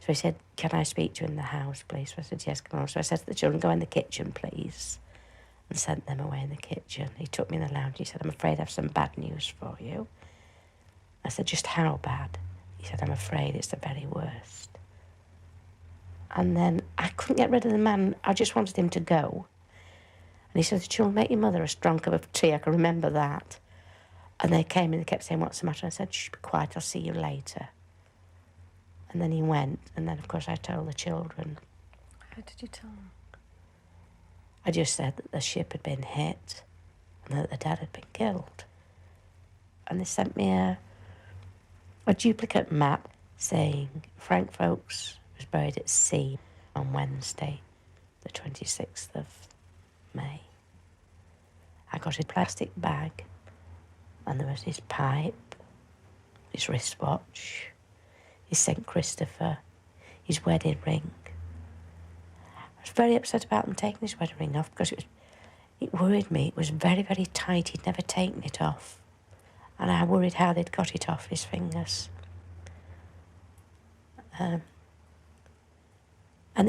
So he said, "Can I speak to you in the house, please?" So I said, "Yes, come on." So I said to the children, "Go in the kitchen, please," and sent them away in the kitchen. He took me in the lounge. He said, "I'm afraid I have some bad news for you." I said, "Just how bad?" He said, "I'm afraid it's the very worst." And then I couldn't get rid of the man. I just wanted him to go. And he said, "The children, make your mother a strong cup of tea." I can remember that. And they came and they kept saying, "What's the matter?" I said, "Shh, be quiet, I'll see you later." And then he went, and then, of course, I told the children. How did you tell them? I just said that the ship had been hit and that the dad had been killed. And they sent me a duplicate map saying Frank Folks was buried at sea on Wednesday, the 26th of May. I got a plastic bag, and there was his pipe, his wristwatch, his St. Christopher, his wedding ring. I was very upset about them taking his wedding ring off because it worried me. It was very, very tight. He'd never taken it off. And I worried how they'd got it off his fingers. And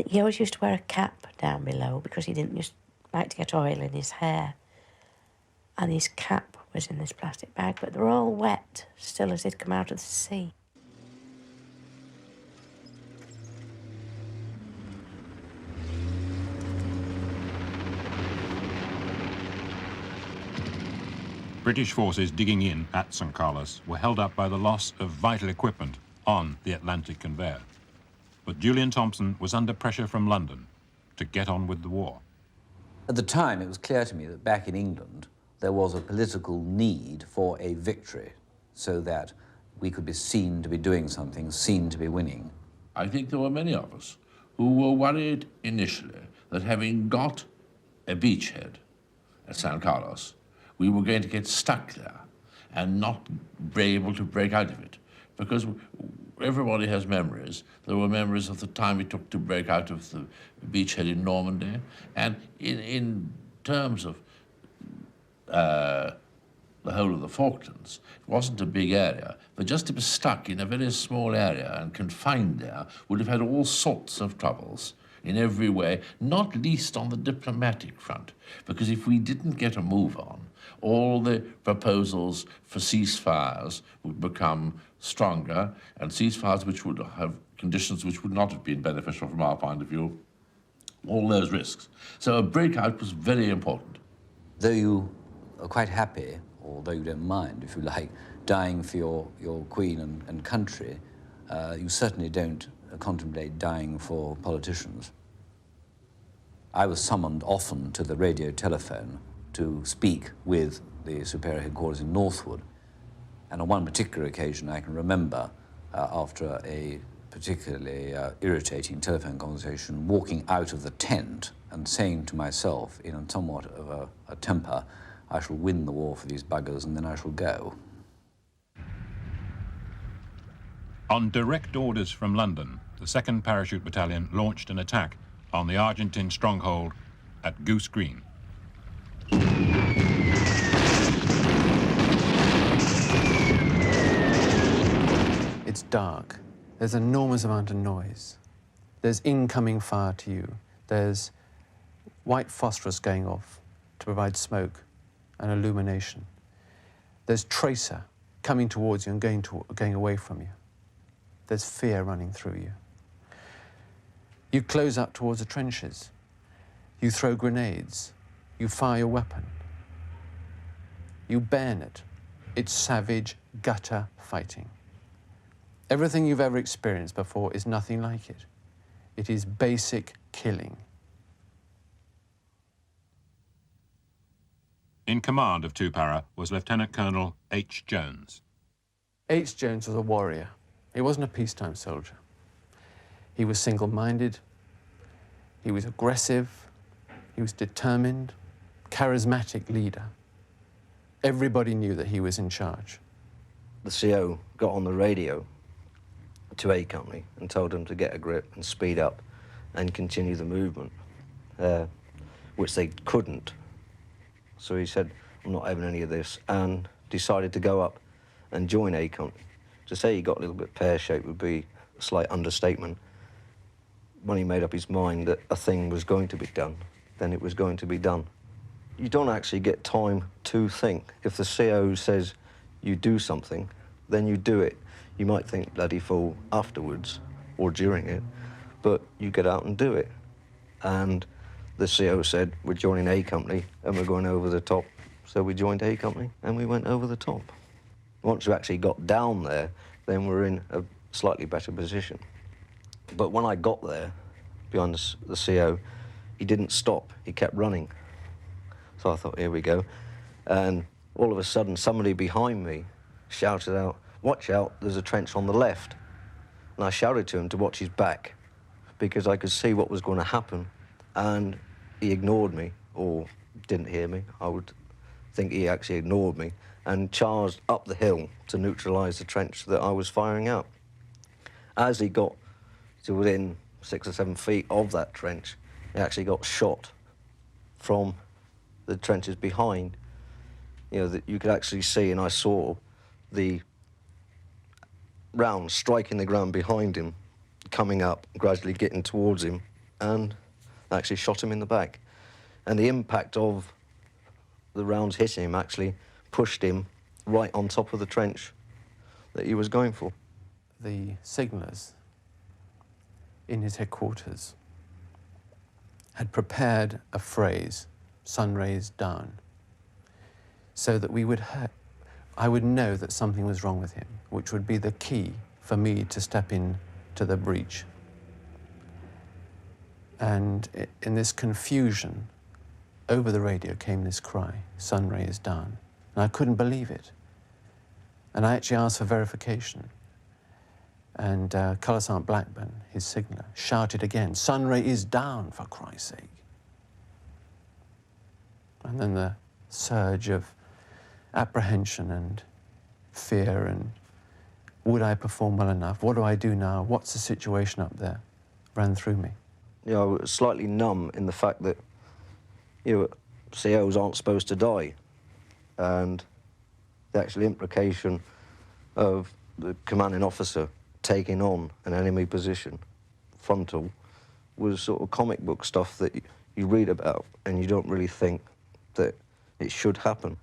he always used to wear a cap down below because he didn't like to get oil in his hair. And his cap was in this plastic bag, but they were all wet, still as they'd come out of the sea. British forces digging in at St. Carlos were held up by the loss of vital equipment on the Atlantic Convair. But Julian Thompson was under pressure from London to get on with the war. At the time, it was clear to me that back in England, there was a political need for a victory so that we could be seen to be doing something, seen to be winning. I think there were many of us who were worried initially that having got a beachhead at San Carlos, we were going to get stuck there and not be able to break out of it. Because everybody has memories. There were memories of the time it took to break out of the beachhead in Normandy. And in terms of the whole of the Falklands, it wasn't a big area, but just to be stuck in a very small area and confined there would have had all sorts of troubles in every way, not least on the diplomatic front, because if we didn't get a move on, all the proposals for ceasefires would become stronger, and ceasefires which would have conditions which would not have been beneficial from our point of view, all those risks. So a breakout was very important. Though you are quite happy, or though you don't mind, if you like, dying for your queen and country, you certainly don't contemplate dying for politicians. I was summoned often to the radio telephone to speak with the superior headquarters in Northwood, and on one particular occasion I can remember, after a particularly irritating telephone conversation, walking out of the tent and saying to myself in somewhat of a temper, I shall win the war for these buggers and then I shall go. On direct orders from London, the 2nd Parachute Battalion launched an attack on the Argentine stronghold at Goose Green. It's dark. There's an enormous amount of noise. There's incoming fire to you. There's white phosphorus going off to provide smoke and illumination. There's tracer coming towards you and going away from you. There's fear running through you. You close up towards the trenches. You throw grenades. You fire your weapon. You bayonet. It's savage, gutter fighting. Everything you've ever experienced before is nothing like it. It is basic killing. In command of 2 Para was Lieutenant Colonel H. Jones. H. Jones was a warrior. He wasn't a peacetime soldier. He was single-minded, he was aggressive, he was determined, charismatic leader. Everybody knew that he was in charge. The CO got on the radio to A Company and told them to get a grip and speed up and continue the movement, which they couldn't. So he said, I'm not having any of this, and decided to go up and join A Company. To say he got a little bit pear-shaped would be a slight understatement. When he made up his mind that a thing was going to be done, then it was going to be done. You don't actually get time to think. If the CO says you do something, then you do it. You might think bloody fool afterwards or during it, but you get out and do it. And the CO said, we're joining A Company and we're going over the top. So we joined A Company and we went over the top. Once we actually got down there, then we're in a slightly better position. But when I got there, behind the CO, he didn't stop, he kept running. So I thought, here we go. And all of a sudden, somebody behind me shouted out, watch out, there's a trench on the left. And I shouted to him to watch his back, because I could see what was going to happen. And he ignored me, or didn't hear me. I would think he actually ignored me, and charged up the hill to neutralise the trench that I was firing out. As he got to within 6 or 7 feet of that trench, he actually got shot from the trenches behind. You know, that you could actually see, and I saw the round striking the ground behind him, coming up, gradually getting towards him, and actually shot him in the back. And the impact of the rounds hitting him actually pushed him right on top of the trench that he was going for. The signallers in his headquarters had prepared a phrase, sun rays down, so that I would know that something was wrong with him, which would be the key for me to step in to the breach. And in this confusion, over the radio came this cry, sun rays down. And I couldn't believe it. And I actually asked for verification. And Colour Sergeant Blackburn, his signaller, shouted again, sun ray is down, for Christ's sake. And then the surge of apprehension and fear and would I perform well enough? What do I do now? What's the situation up there? Ran through me. I was slightly numb in the fact that, COs aren't supposed to die. And the actual implication of the commanding officer taking on an enemy position, frontal, was sort of comic book stuff that you read about and you don't really think that it should happen.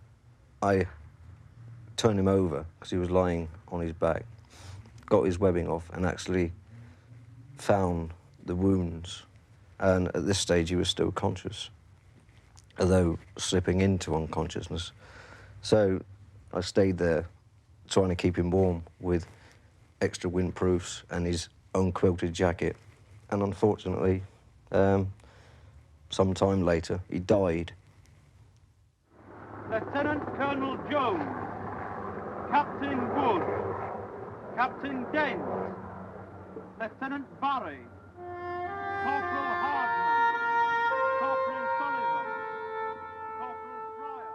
I turned him over because he was lying on his back, got his webbing off and actually found the wounds. And at this stage he was still conscious, although slipping into unconsciousness. So I stayed there trying to keep him warm with extra windproofs and his own quilted jacket. And unfortunately, some time later, he died. Lieutenant Colonel Jones, Captain Wood, Captain Dent, Lieutenant Barry, Corporal Hardman, Corporal Sullivan, Corporal Fryer.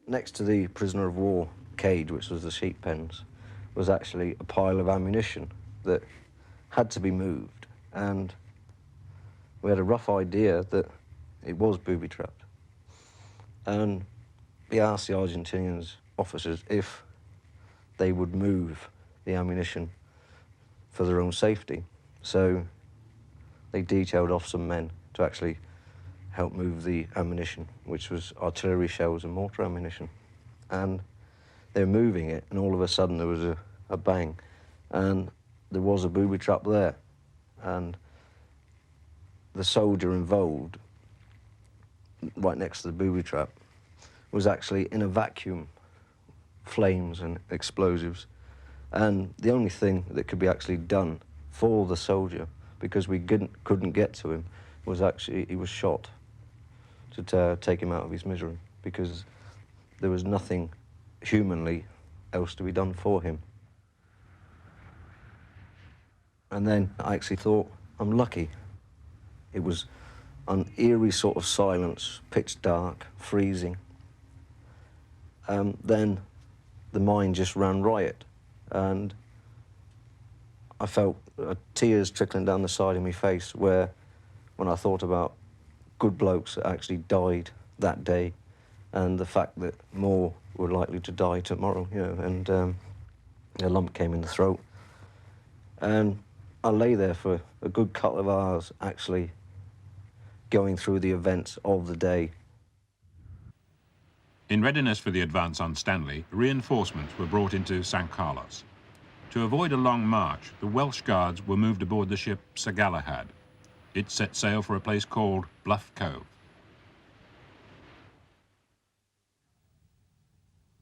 Next to the prisoner of war cage, which was the sheep pens, was actually a pile of ammunition that had to be moved. And we had a rough idea that it was booby-trapped. And we asked the Argentinians officers if they would move the ammunition for their own safety. So they detailed off some men to actually help move the ammunition, which was artillery shells and mortar ammunition. And they were moving it, and all of a sudden there was a bang, and there was a booby trap there. And the soldier involved, right next to the booby trap, was actually in a vacuum, flames and explosives. And the only thing that could be actually done for the soldier, because we couldn't get to him, was actually he was shot to take him out of his misery, because there was nothing humanly else to be done for him. And then I actually thought, I'm lucky. It was an eerie sort of silence, pitch dark, freezing. Then the mind just ran riot, and I felt tears trickling down the side of my face when I thought about good blokes that actually died that day, and the fact that more were likely to die tomorrow, you know, and a lump came in the throat. And I lay there for a good couple of hours, actually going through the events of the day. In readiness for the advance on Stanley, reinforcements were brought into St. Carlos. To avoid a long march, the Welsh Guards were moved aboard the ship Sir Galahad. It set sail for a place called Bluff Cove.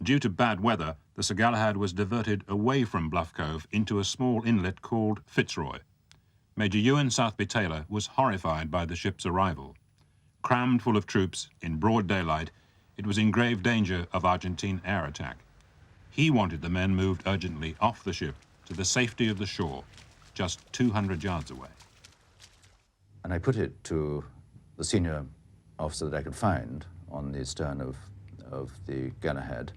Due to bad weather, the Sir Galahad was diverted away from Bluff Cove into a small inlet called Fitzroy. Major Ewan Southby Taylor was horrified by the ship's arrival. Crammed full of troops in broad daylight, it was in grave danger of Argentine air attack. He wanted the men moved urgently off the ship to the safety of the shore, just 200 yards away. And I put it to the senior officer that I could find on the stern of the Galahad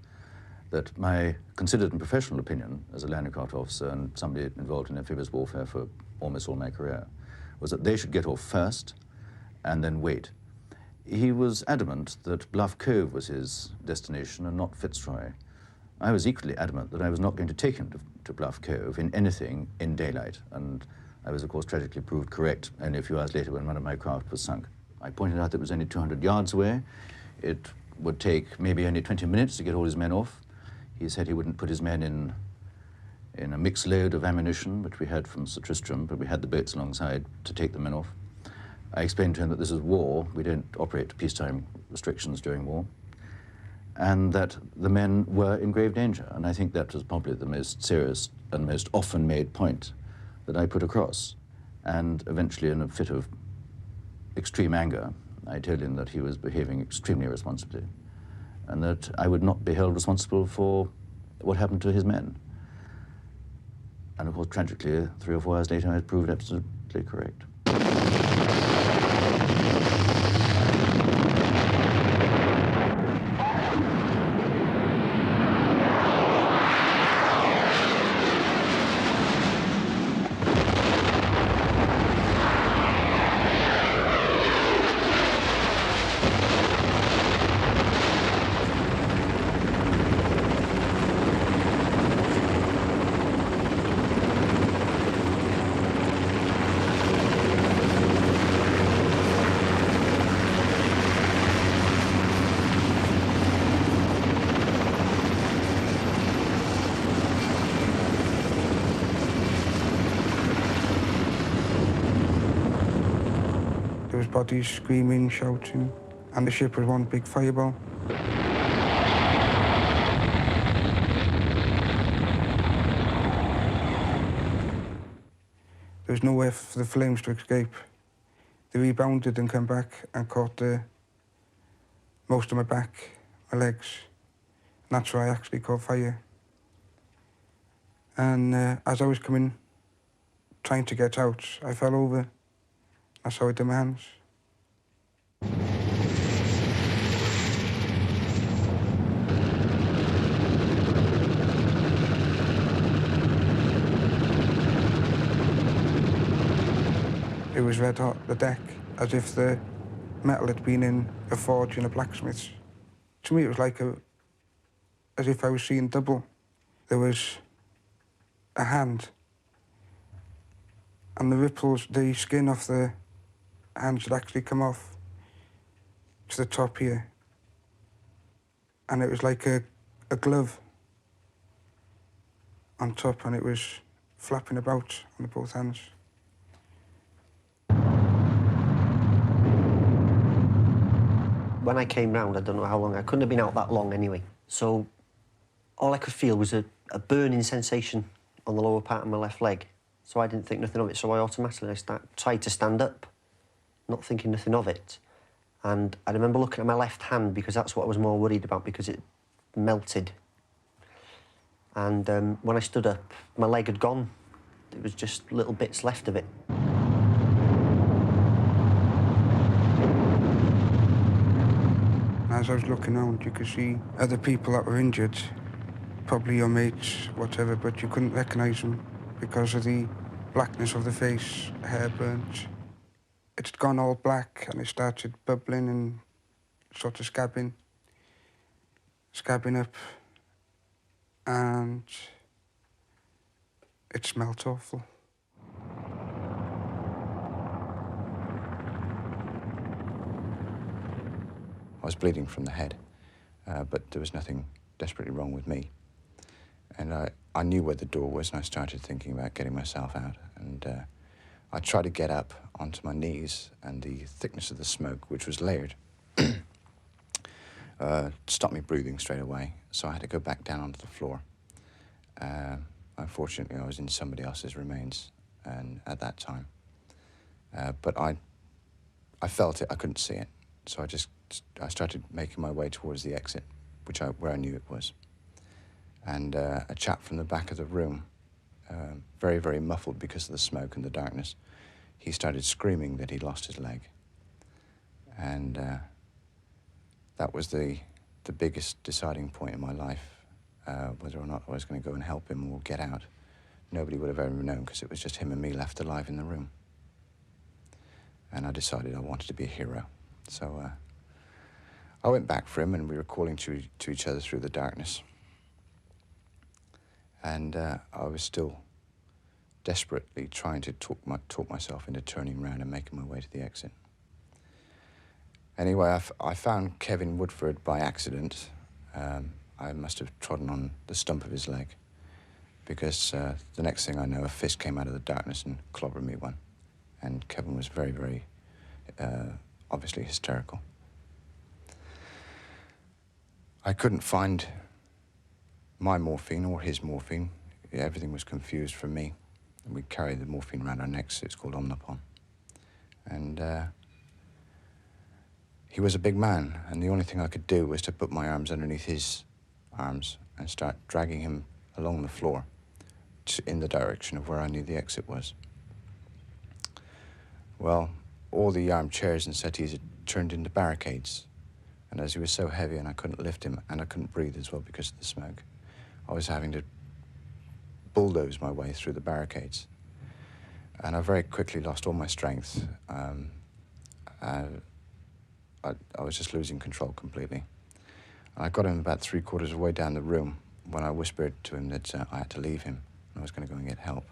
that my considered and professional opinion as a land aircraft officer and somebody involved in amphibious warfare for almost all my career was that they should get off first and then wait. He was adamant that Bluff Cove was his destination and not Fitzroy. I was equally adamant that I was not going to take him to Bluff Cove in anything in daylight, and I was, of course, tragically proved correct only a few hours later when one of my craft was sunk. I pointed out that it was only 200 yards away. It would take maybe only 20 minutes to get all his men off. He said he wouldn't put his men in a mixed load of ammunition, which we had from Sir Tristram, but we had the boats alongside to take the men off. I explained to him that this is war. We don't operate to peacetime restrictions during war, and that the men were in grave danger. And I think that was probably the most serious and most often made point that I put across. And eventually, in a fit of extreme anger, I told him that he was behaving extremely irresponsibly and that I would not be held responsible for what happened to his men. And of course, tragically, 3 or 4 hours later, I had proved absolutely correct. There was bodies screaming, shouting, and the ship was one big fireball. There was nowhere for the flames to escape. They rebounded and came back and caught most of my back, my legs. And that's where I actually caught fire. And as I was trying to get out, I fell over. That's how I did my hands. It was red hot, the deck, as if the metal had been in a forge in a blacksmith's. To me, it was like as if I was seeing double. There was a hand, and the ripples, the skin off the hands had actually come off to the top here. And it was like a glove on top, and it was flapping about on both hands. When I came round, I don't know how long, I couldn't have been out that long anyway. So all I could feel was a burning sensation on the lower part of my left leg. So I didn't think nothing of it, so I automatically tried to stand up, not thinking nothing of it. And I remember looking at my left hand because that's what I was more worried about because it melted. And when I stood up, my leg had gone. There was just little bits left of it. As I was looking around, you could see other people that were injured, probably your mates, whatever, but you couldn't recognise them because of the blackness of the face, hair burnt. It's gone all black and it started bubbling and sort of scabbing up, and it smelt awful. I was bleeding from the head, but there was nothing desperately wrong with me. And I knew where the door was, and I started thinking about getting myself out. And I tried to get up onto my knees, and the thickness of the smoke, which was layered, stopped me breathing straight away. So I had to go back down onto the floor. Unfortunately, I was in somebody else's remains and at that time. But I felt it, I couldn't see it. So I started making my way towards the exit, where I knew it was. And a chap from the back of the room, very, very muffled because of the smoke and the darkness, he started screaming that he'd lost his leg. And that was the biggest deciding point in my life, whether or not I was going to go and help him or get out. Nobody would have ever known because it was just him and me left alive in the room. And I decided I wanted to be a hero. So I went back for him, and we were calling to each other through the darkness. And I was still desperately trying to talk myself into turning around and making my way to the exit. Anyway, I found Kevin Woodford by accident. I must have trodden on the stump of his leg, because the next thing I know, a fist came out of the darkness and clobbered me one. And Kevin was very, very obviously hysterical. I couldn't find my morphine or his morphine. Everything was confused for me. And we carried the morphine around our necks. It's called Omnipon. And he was a big man, and the only thing I could do was to put my arms underneath his arms and start dragging him along the floor in the direction of where I knew the exit was. Well, all the armchairs and settees had turned into barricades, and as he was so heavy and I couldn't lift him and I couldn't breathe as well because of the smoke, I was having to bulldoze my way through the barricades. And I very quickly lost all my strength. I was just losing control completely. I got him about 3/4 of the way down the room when I whispered to him that I had to leave him and I was going to go and get help.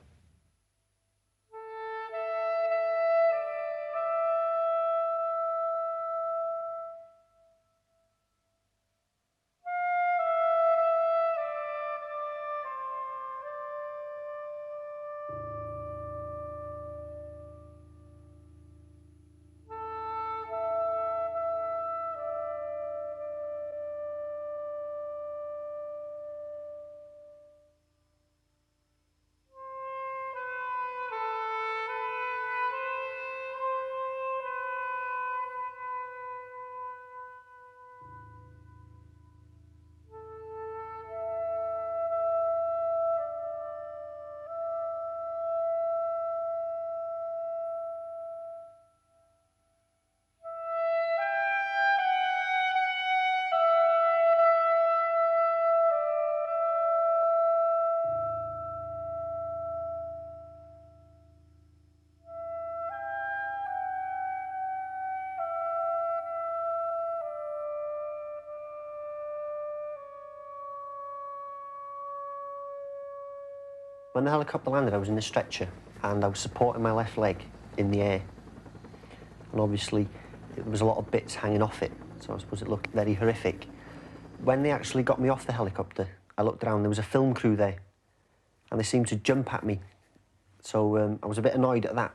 When the helicopter landed, I was in a stretcher and I was supporting my left leg in the air. And obviously, there was a lot of bits hanging off it, so I suppose it looked very horrific. When they actually got me off the helicopter, I looked around, there was a film crew there, and they seemed to jump at me. So I was a bit annoyed at that.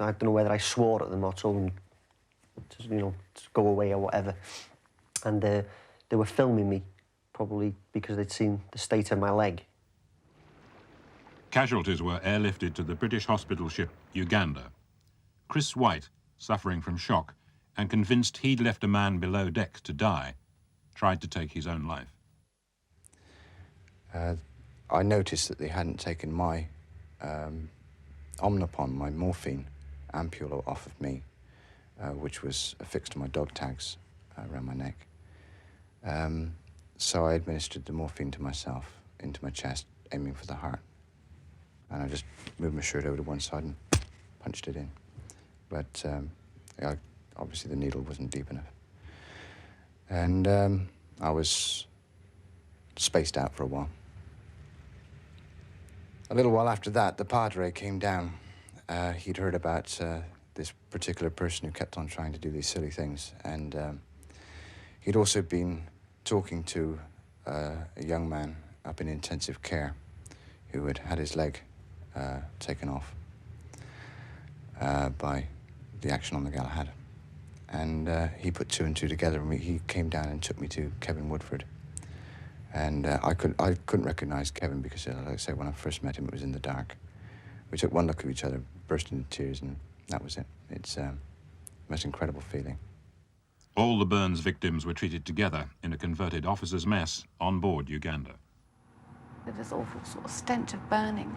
I don't know whether I swore at them or told them to, to go away or whatever. And they were filming me, probably because they'd seen the state of my leg. Casualties were airlifted to the British hospital ship Uganda. Chris White, suffering from shock and convinced he'd left a man below decks to die, tried to take his own life. I noticed that they hadn't taken my Omnipon, my morphine ampule off of me, which was affixed to my dog tags around my neck. So I administered the morphine to myself, into my chest, aiming for the heart. And I just moved my shirt over to one side and punched it in. But obviously the needle wasn't deep enough. And I was spaced out for a while. A little while after that, the padre came down. He'd heard about this particular person who kept on trying to do these silly things. And he'd also been talking to a young man up in intensive care who had had his leg taken off by the action on the Galahad. And he put two and two together, and he came down and took me to Kevin Woodford. And I couldn't recognize Kevin because, like I said, when I first met him, it was in the dark. We took one look at each other, burst into tears, and that was it. It's the most incredible feeling. All the burns victims were treated together in a converted officers' mess on board Uganda. There was this awful sort of stench of burning.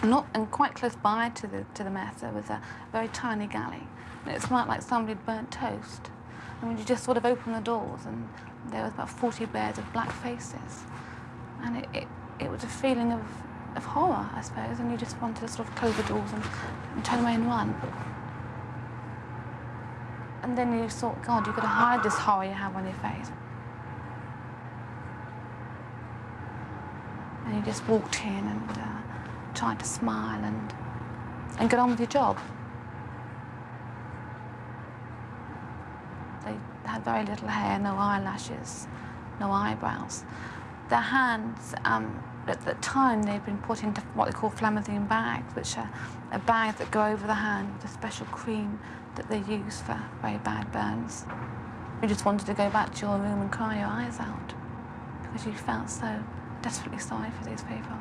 And quite close by to the mess, there was a very tiny galley. And it smelled like somebody had burnt toast. And when you just sort of opened the doors, and there was about 40 bears of black faces. And it was a feeling of horror, I suppose, and you just wanted to sort of close the doors and turn away and run. And then you thought, God, you've got to hide this horror you have on your face. And you just walked in and tried to smile and get on with your job. They had very little hair, no eyelashes, no eyebrows. Their hands, at the time, they'd been put into what they call flamethine bags, which are a bag that go over the hand with a special cream that they use for very bad burns. You just wanted to go back to your room and cry your eyes out because you felt so desperately sorry for these people.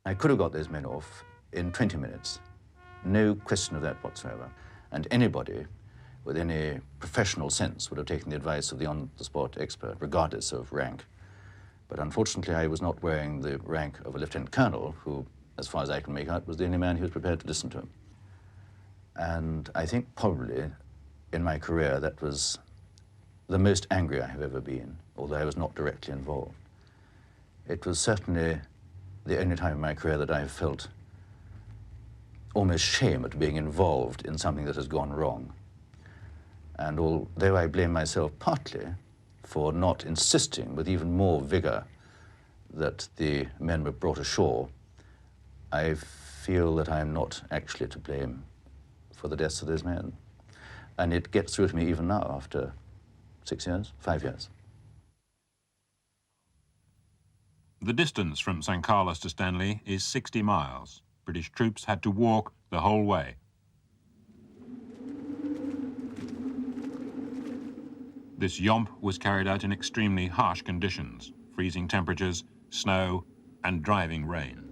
I could have got those men off in 20 minutes. No question of that whatsoever. And anybody with any professional sense would have taken the advice of the on-the-spot expert, regardless of rank. But unfortunately, I was not wearing the rank of a lieutenant colonel, who, as far as I can make out, was the only man who was prepared to listen to him. And I think probably in my career that was the most angry I have ever been, although I was not directly involved. It was certainly the only time in my career that I have felt almost shame at being involved in something that has gone wrong. And although I blame myself partly for not insisting with even more vigor that the men were brought ashore, I feel that I'm not actually to blame for the deaths of those men. And it gets through to me even now after 6 years, 5 years. The distance from St. Carlos to Stanley is 60 miles. British troops had to walk the whole way. This yomp was carried out in extremely harsh conditions, freezing temperatures, snow, and driving rain.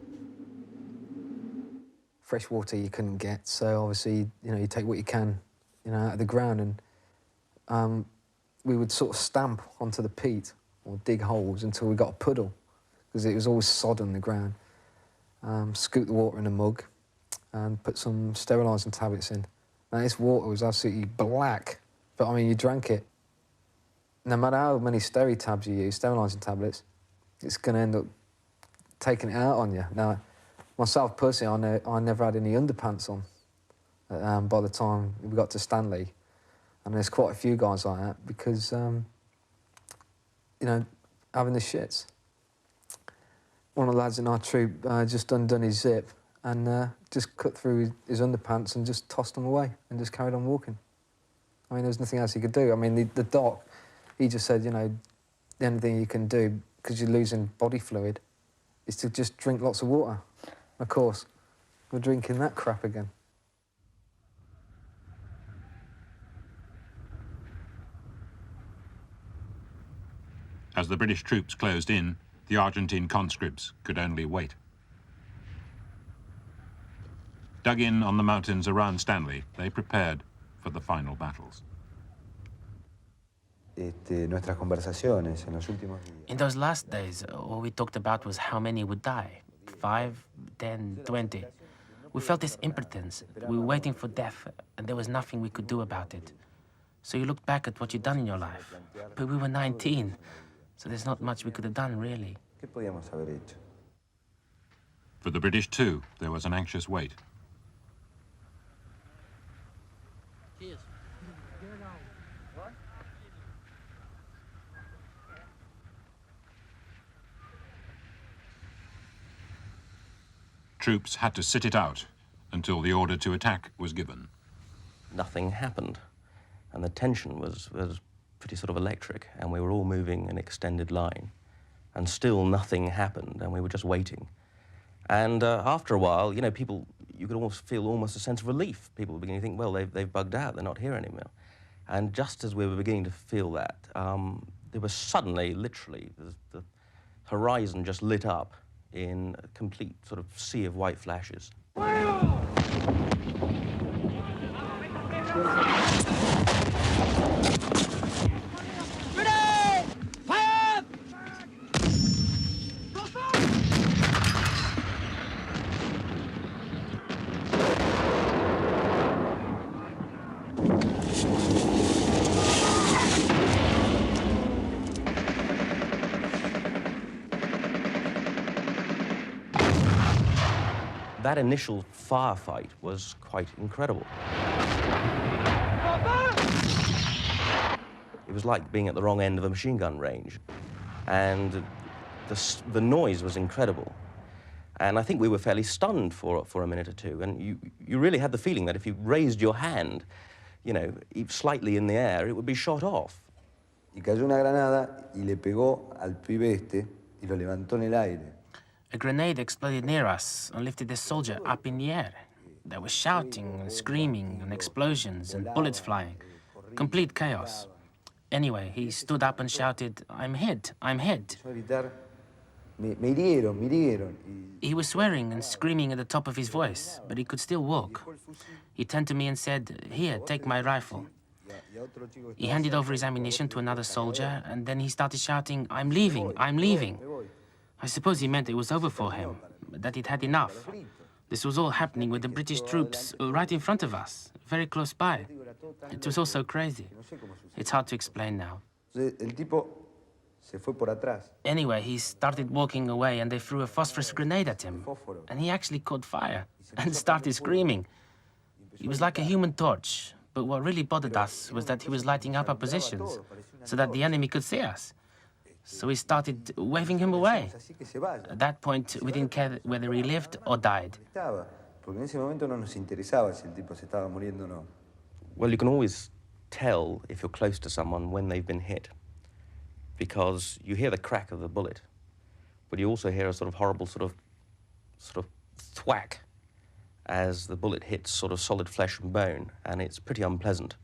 Fresh water you couldn't get, so obviously, you take what you can, out of the ground, and we would sort of stamp onto the peat or dig holes until we got a puddle, because it was always sod on the ground. Scoop the water in a mug and put some sterilising tablets in. Now, this water was absolutely black, but I mean, you drank it. No matter how many tabs you use, sterilising tablets, it's going to end up taking it out on you. Now, myself personally, I never had any underpants on by the time we got to Stanley. And there's quite a few guys like that because, having the shits. One of the lads in our troop just undone his zip and just cut through his underpants and just tossed them away and just carried on walking. I mean, there's nothing else he could do. I mean, the doc, he just said, the only thing you can do, because you're losing body fluid, is to just drink lots of water. Of course, we're drinking that crap again. As the British troops closed in, the Argentine conscripts could only wait. Dug in on the mountains around Stanley, they prepared for the final battles. In those last days, all we talked about was how many would die. 5, 10, 20. We felt this impotence. We were waiting for death, and there was nothing we could do about it. So you looked back at what you'd done in your life. But we were 19, so there's not much we could have done, really. For the British, too, there was an anxious wait. Troops had to sit it out until the order to attack was given. Nothing happened, and the tension was pretty sort of electric, and we were all moving in extended line, and still nothing happened, and we were just waiting. And after a while, people, you could almost feel a sense of relief. People were beginning to think, well, they've bugged out, they're not here anymore. And just as we were beginning to feel that, there was suddenly, literally, the horizon just lit up in a complete sort of sea of white flashes. that initial firefight was quite incredible. It was like being at the wrong end of a machine gun range. And the noise was incredible. And I think we were fairly stunned for a minute or two. And you really had the feeling that if you raised your hand, you know, slightly in the air, it would be shot off. Y cayó una granada y le pegó al pibe este y lo levantó en el aire. A grenade exploded near us and lifted the soldier up in the air. There was shouting and screaming and explosions and bullets flying. Complete chaos. Anyway, he stood up and shouted, "I'm hit, I'm hit." Me hirieron, me hirieron. He was swearing and screaming at the top of his voice, but he could still walk. He turned to me and said, "Here, take my rifle." He handed over his ammunition to another soldier, and then he started shouting, "I'm leaving, I'm leaving." I suppose he meant it was over for him, that he'd had enough. This was all happening with the British troops right in front of us, very close by. It was all so crazy. It's hard to explain now. El tipo se fue por atrás. Anyway, he started walking away and they threw a phosphorus grenade at him. And he actually caught fire and started screaming. He was like a human torch, but what really bothered us was that he was lighting up our positions so that the enemy could see us. So we started waving him away. At that point, we didn't care whether he lived or died. Porque en ese momento no nos interesaba si el tipo se estaba muriendo o no. Well, you can always tell if you're close to someone when they've been hit, because you hear the crack of the bullet, but you also hear a sort of horrible sort of thwack as the bullet hits sort of solid flesh and bone, and it's pretty unpleasant.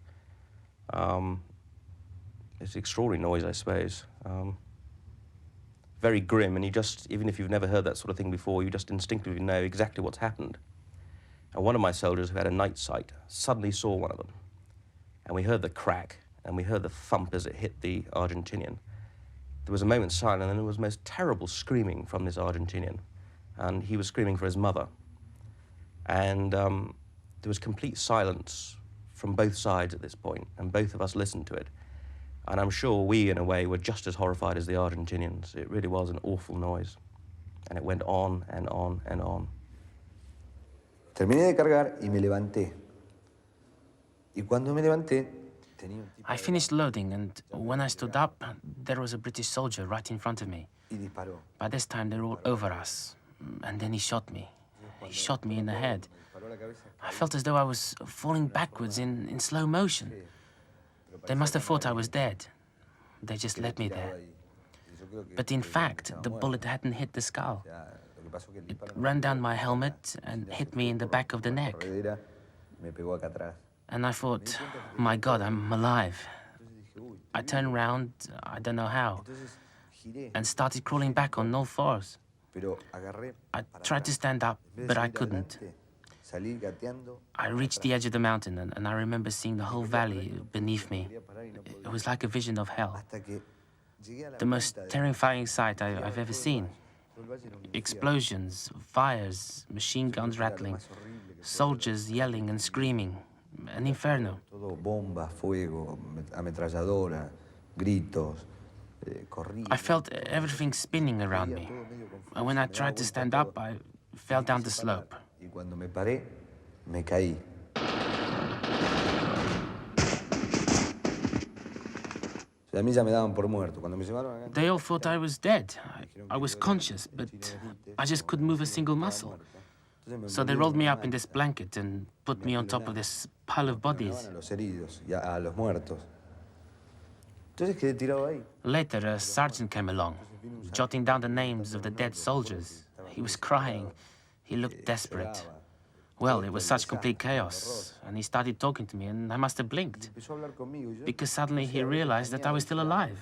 It's an extraordinary noise, I suppose. Very grim, and you just, even if you've never heard that sort of thing before, you just instinctively know exactly what's happened. And one of my soldiers who had a night sight suddenly saw one of them, and we heard the crack, and we heard the thump as it hit the Argentinian. There was a moment's silence, and then there was most terrible screaming from this Argentinian, and he was screaming for his mother. And there was complete silence from both sides at this point, and both of us listened to it. And I'm sure we, in a way, were just as horrified as the Argentinians. It really was an awful noise. And it went on and on and on. Terminé de cargar y me levanté. Y cuando me levanté, I finished loading, and when I stood up, there was a British soldier right in front of me. By this time, they were all over us. And then he shot me. He shot me in the head. I felt as though I was falling backwards in slow motion. They must have thought I was dead. They just left me there. But in fact, the bullet hadn't hit the skull. It ran down my helmet and hit me in the back of the neck. And I thought, my God, I'm alive. I turned around, I don't know how, and started crawling back on all fours. I tried to stand up, but I couldn't. I reached the edge of the mountain, and I remember seeing the whole valley beneath me. It was like a vision of hell. The most terrifying sight I've ever seen. Explosions, fires, machine guns rattling, soldiers yelling and screaming. An inferno. Bombas, fuego, ametralladora, gritos. I felt everything spinning around me. And when I tried to stand up, I fell down the slope. Y cuando me paré, me caí. A mí ya me daban por muerto. Cuando me llevaron acá. They all thought I was dead. I was conscious, but I just couldn't move a single muscle. So they rolled me up in this blanket and put me on top of this pile of bodies. A los heridos y a los muertos. Entonces quedé tirado ahí. Later, a sergeant came along, jotting down the names of the dead soldiers. He was crying. He looked desperate. Well, it was such complete chaos, and he started talking to me, and I must have blinked, because suddenly he realized that I was still alive.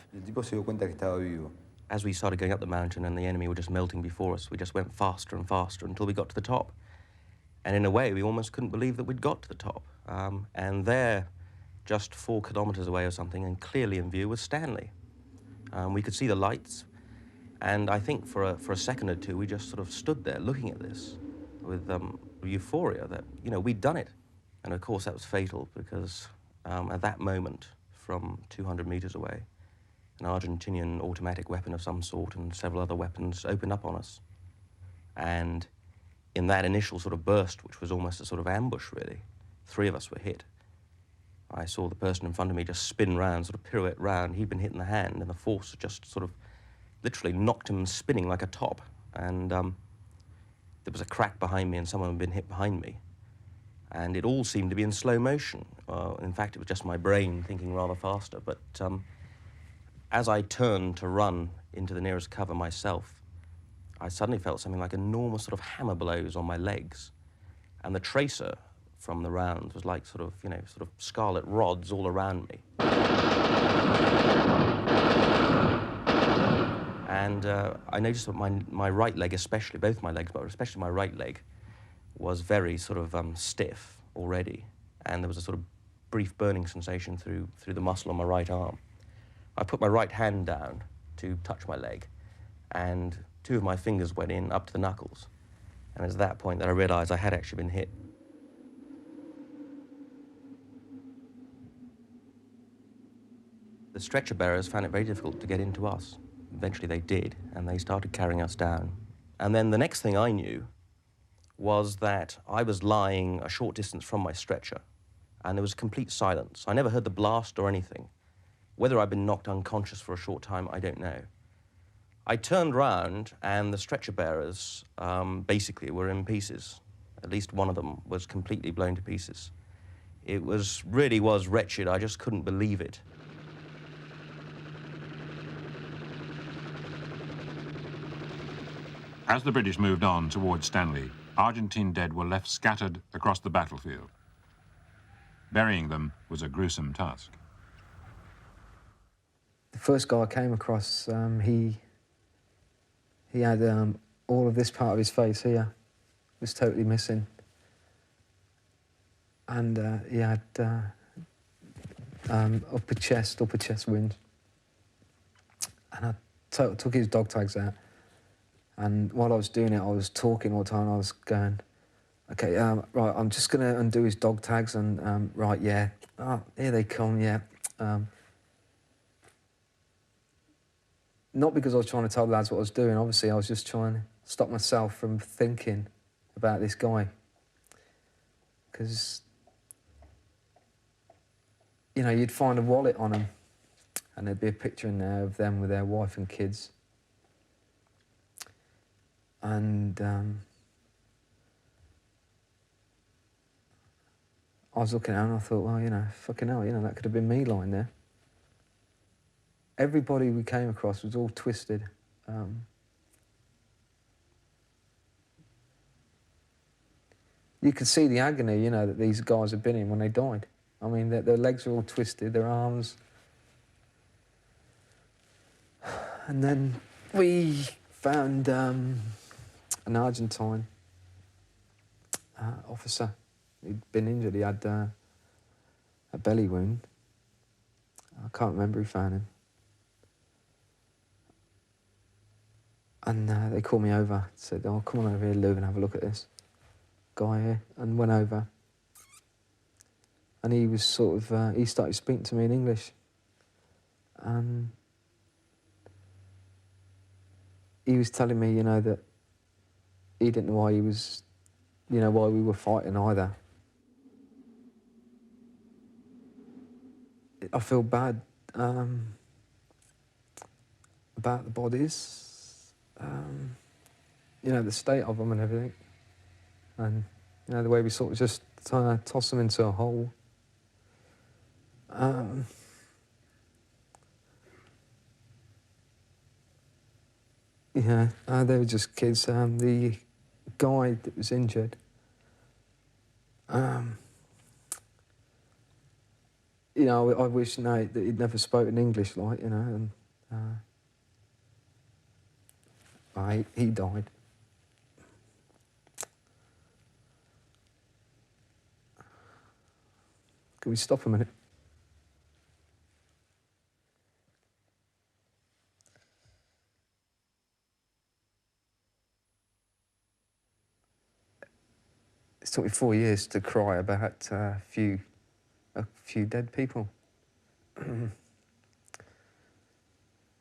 As we started going up the mountain and the enemy were just melting before us, we just went faster and faster until we got to the top. And in a way, we almost couldn't believe that we'd got to the top. And there, just 4 kilometers away or something, and clearly in view, was Stanley. We could see the lights, and I think for a second or two, we just sort of stood there looking at this with euphoria that, you know, we'd done it. And of course, that was fatal because at that moment, from 200 meters away, an Argentinian automatic weapon of some sort and several other weapons opened up on us. And in that initial sort of burst, which was almost a sort of ambush, really, 3 of us were hit. I saw the person in front of me just spin round, sort of pirouette round. He'd been hit in the hand, and the force just sort of literally knocked him spinning like a top. And there was a crack behind me, and someone had been hit behind me. And it all seemed to be in slow motion. In fact, it was just my brain thinking rather faster. But as I turned to run into the nearest cover myself, I suddenly felt something like enormous sort of hammer blows on my legs. And the tracer from the round was like sort of, you know, sort of scarlet rods all around me. And I noticed that my right leg especially, both my legs, but especially my right leg, was very sort of stiff already. And there was a sort of brief burning sensation through the muscle on my right arm. I put my right hand down to touch my leg, and 2 of my fingers went in up to the knuckles. And it's at that point that I realized I had actually been hit. The stretcher bearers found it very difficult to get into us. Eventually they did, and they started carrying us down. And then the next thing I knew was that I was lying a short distance from my stretcher, and there was complete silence. I never heard the blast or anything. Whether I'd been knocked unconscious for a short time, I don't know. I turned round, and the stretcher bearers basically were in pieces. At least one of them was completely blown to pieces. It really was wretched. I just couldn't believe it. As the British moved on towards Stanley, Argentine dead were left scattered across the battlefield. Burying them was a gruesome task. The first guy I came across, he had all of this part of his face here was totally missing, and he had upper chest wound. And I took his dog tags out, and while I was doing it, I was talking all the time. I was going, "Okay, right, I'm just going to undo his dog tags, and right, yeah, here they come, yeah." Not because I was trying to tell the lads what I was doing, obviously I was just trying to stop myself from thinking about this guy. Because, you know, you'd find a wallet on him, and there'd be a picture in there of them with their wife and kids. And I was looking at him and I thought, well, you know, fucking hell, you know, that could have been me lying there. Everybody we came across was all twisted. You could see the agony, you know, that these guys had been in when they died. I mean, their legs were all twisted, their arms. And then we found an Argentine officer. He'd been injured, he had a belly wound. I can't remember who found him. And they called me over, said, "Oh, come on over here, Lou, and have a look at this guy here," and went over. And he was sort of, he started speaking to me in English. And he was telling me, you know, that he didn't know why he was, you know, why we were fighting either. I feel bad about the bodies. You know, the state of them and everything. And, you know, the way we sort of just toss them into a hole. Yeah, they were just kids. The guy that was injured, you know, I wish, you know, that he'd never spoken English, like, you know, and he died. Can we stop a minute? It took me 4 years to cry about a few dead people.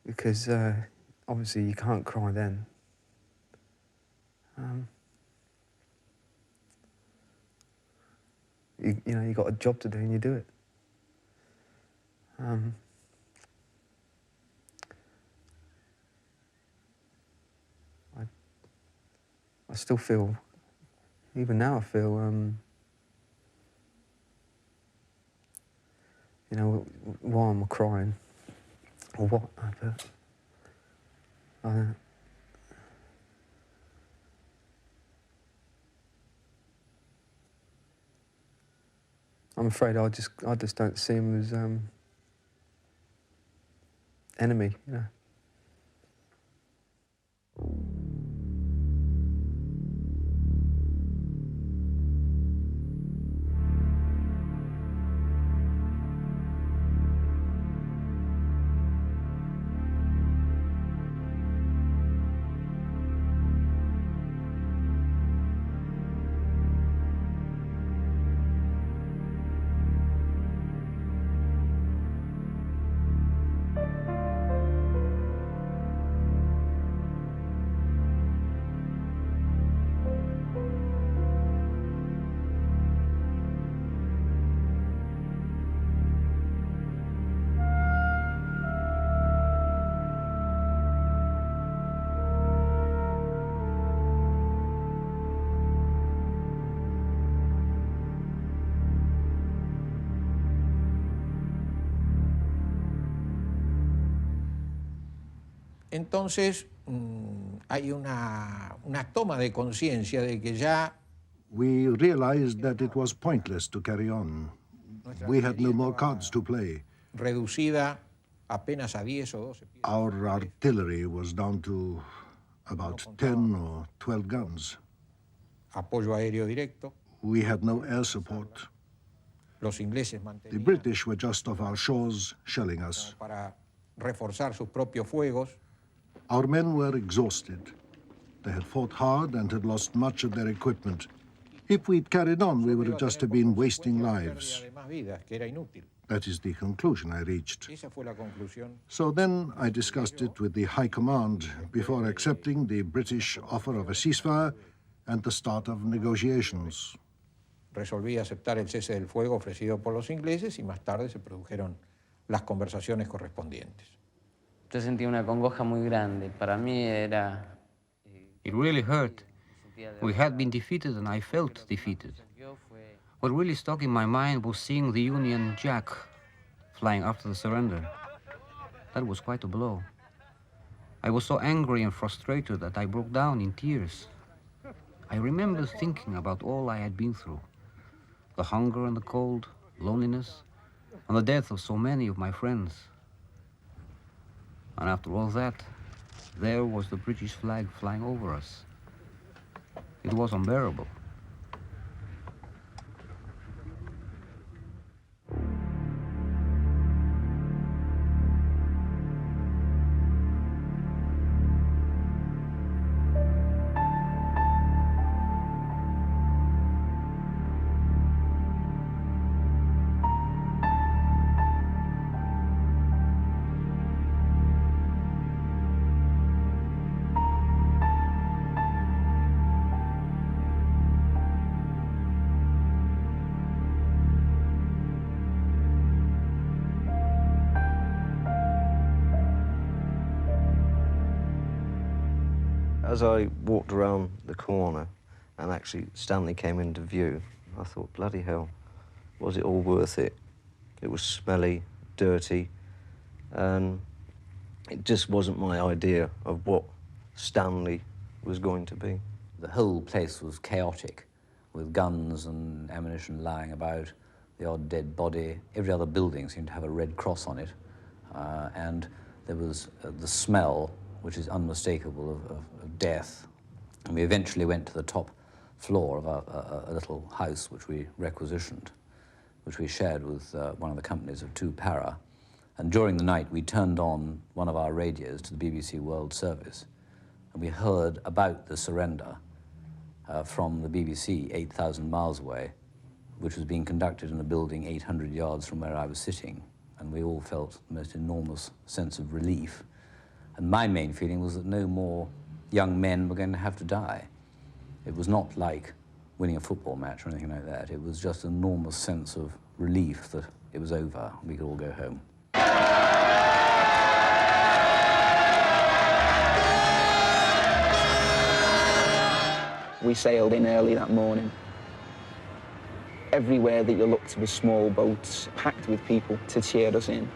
Because obviously you can't cry then. you know, you got a job to do and you do it. I still feel, even now I feel, you know, why am I crying? Or what? I'm afraid I just don't see him as enemy, you know. Entonces hay una toma de conciencia de que ya we realized that it was pointless to carry on. We had no more cards to play. reducida apenas a 10 o 12 piezas. Our artillery was down to about 10 or 12 guns. Apoyo aéreo directo. We had no air support. Los ingleses The mantenían British were just off our shores, shelling us. para reforzar sus propios fuegos. Our men were exhausted. They had fought hard and had lost much of their equipment. If we'd carried on, we would have just been wasting lives. Además, vidas, que era inútil. That is the conclusion I reached. Esa fue la conclusión. So then I discussed it with the High Command before accepting the British offer of a ceasefire and the start of negotiations. Resolví aceptar el cese del fuego ofrecido por los ingleses y más tarde se produjeron las conversaciones correspondientes. Yo sentí una congoja muy grande. Para mí era... It really hurt. We had been defeated and I felt defeated. What really stuck in my mind was seeing the Union Jack flying after the surrender. That was quite a blow. I was so angry and frustrated that I broke down in tears. I remember thinking about all I had been through. The hunger and the cold, loneliness, and the death of so many of my friends. And after all that, there was the British flag flying over us. It was unbearable. As I walked around the corner and actually Stanley came into view, I thought, bloody hell, was it all worth it? It was smelly, dirty, and it just wasn't my idea of what Stanley was going to be. The whole place was chaotic, with guns and ammunition lying about, the odd dead body. Every other building seemed to have a red cross on it, and there was the smell, which is unmistakable, of death. And we eventually went to the top floor of a little house which we requisitioned, which we shared with one of the companies of 2 Para. And during the night, we turned on one of our radios to the BBC World Service, and we heard about the surrender from the BBC 8,000 miles away, which was being conducted in a building 800 yards from where I was sitting. And we all felt the most enormous sense of relief. And my main feeling was that no more young men were going to have to die. It was not like winning a football match or anything like that. It was just an enormous sense of relief that it was over. We could all go home. We sailed in early that morning. Everywhere that you looked was small boats packed with people to cheer us in.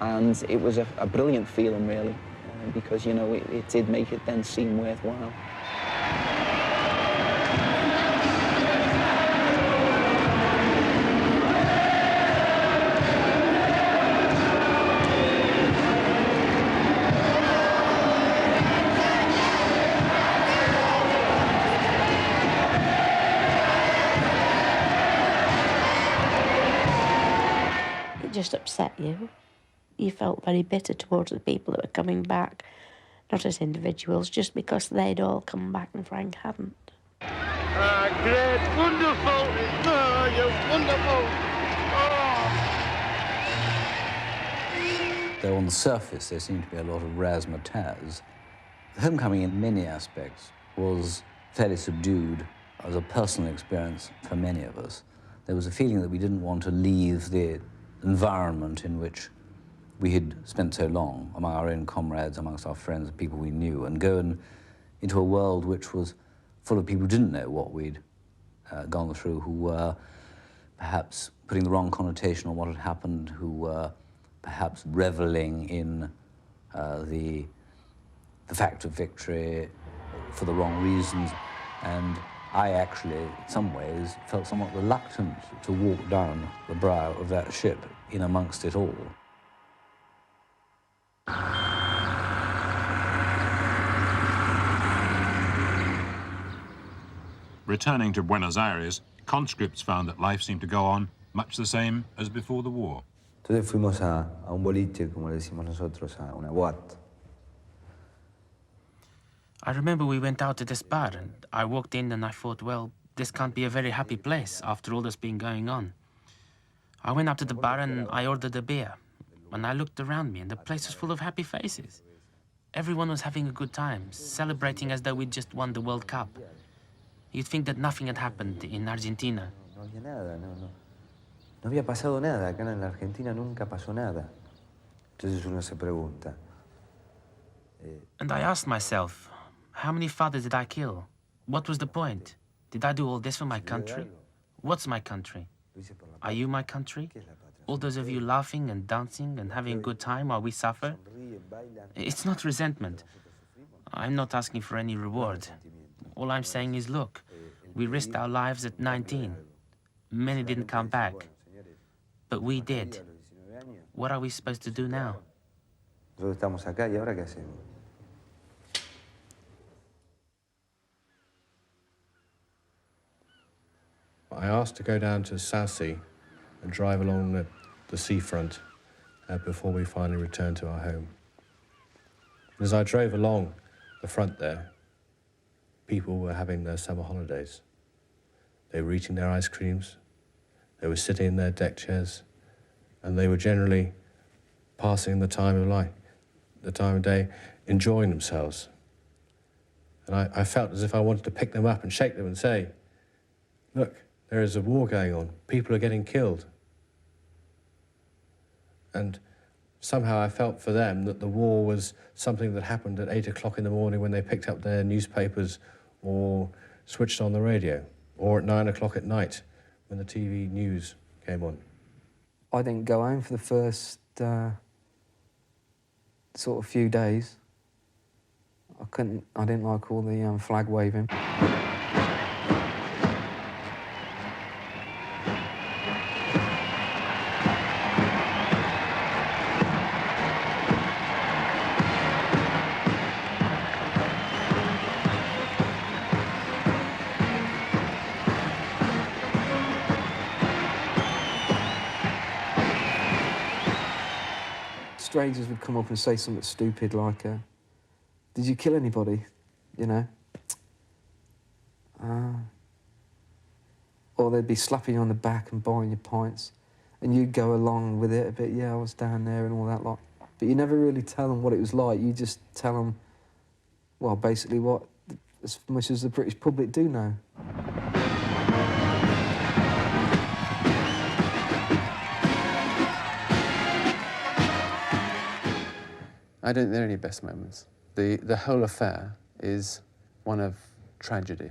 And it was a brilliant feeling, really, because, you know, it did make it then seem worthwhile. Just upset you. You felt very bitter towards the people that were coming back, not as individuals, just because they'd all come back and Frank hadn't. Great, wonderful, you're wonderful. Though on the surface there seemed to be a lot of razzmatazz, homecoming in many aspects was fairly subdued as a personal experience for many of us. There was a feeling that we didn't want to leave the environment in which we had spent so long, among our own comrades, amongst our friends, people we knew, and go into a world which was full of people who didn't know what we'd gone through, who were perhaps putting the wrong connotation on what had happened, who were perhaps reveling in the fact of victory for the wrong reasons. And I actually, in some ways, felt somewhat reluctant to walk down the brow of that ship in amongst it all. Returning to Buenos Aires, conscripts found that life seemed to go on much the same as before the war. Entonces fuimos a un boliche, como le decimos nosotros, a una boate. I remember we went out to this bar and I walked in and I thought, well, this can't be a very happy place after all that's been going on. I went up to the bar and I ordered a beer. And I looked around me and the place was full of happy faces. Everyone was having a good time, celebrating as though we'd just won the World Cup. You'd think that nothing had happened in Argentina. No había nada, no había pasado nada. Acá en la Argentina nunca pasó nada. Entonces uno se pregunta. And I asked myself, how many fathers did I kill? What was the point? Did I do all this for my country? What's my country? Are you my country? All those of you laughing and dancing and having a good time while we suffer? It's not resentment. I'm not asking for any reward. All I'm saying is, look, we risked our lives at 19. Many didn't come back. But we did. What are we supposed to do now? Nosotros estamos acá y ahora qué hacemos. I asked to go down to Southsea and drive along the seafront before we finally returned to our home. And as I drove along the front there, people were having their summer holidays. They were eating their ice creams, they were sitting in their deck chairs, and they were generally passing the time of day, enjoying themselves. And I felt as if I wanted to pick them up and shake them and say, look, there is a war going on. People are getting killed. And somehow I felt for them that the war was something that happened at 8 o'clock in the morning when they picked up their newspapers or switched on the radio, or at 9 o'clock at night when the TV news came on. I didn't go home for the first sort of few days. I didn't like all the flag waving. Strangers would come up and say something stupid like, did you kill anybody? You know? Or they'd be slapping you on the back and buying you pints. And you'd go along with it a bit, yeah, I was down there and all that lot. But you never really tell them what it was like. You just tell them, well, basically what, as much as the British public do know. I don't think there are any best moments. The whole affair is one of tragedy.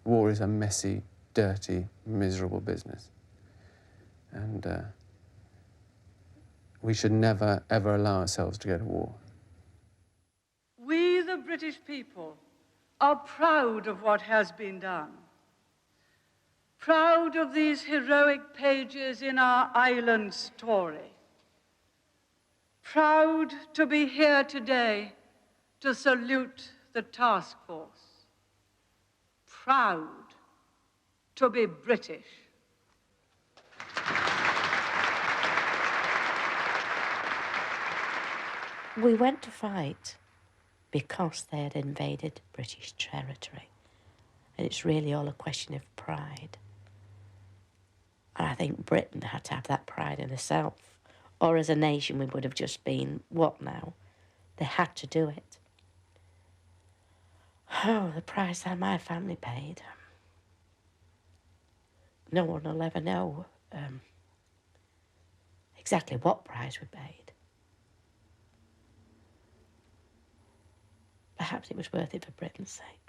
War is a messy, dirty, miserable business. And we should never, ever allow ourselves to go to war. We, the British people, are proud of what has been done. Proud of these heroic pages in our island story. Proud to be here today to salute the task force. Proud to be British. We went to fight because they had invaded British territory. And it's really all a question of pride. And I think Britain had to have that pride in herself. Or as a nation, we would have just been, what now? They had to do it. Oh, the price that my family paid. No one will ever know exactly what price we paid. Perhaps it was worth it for Britain's sake.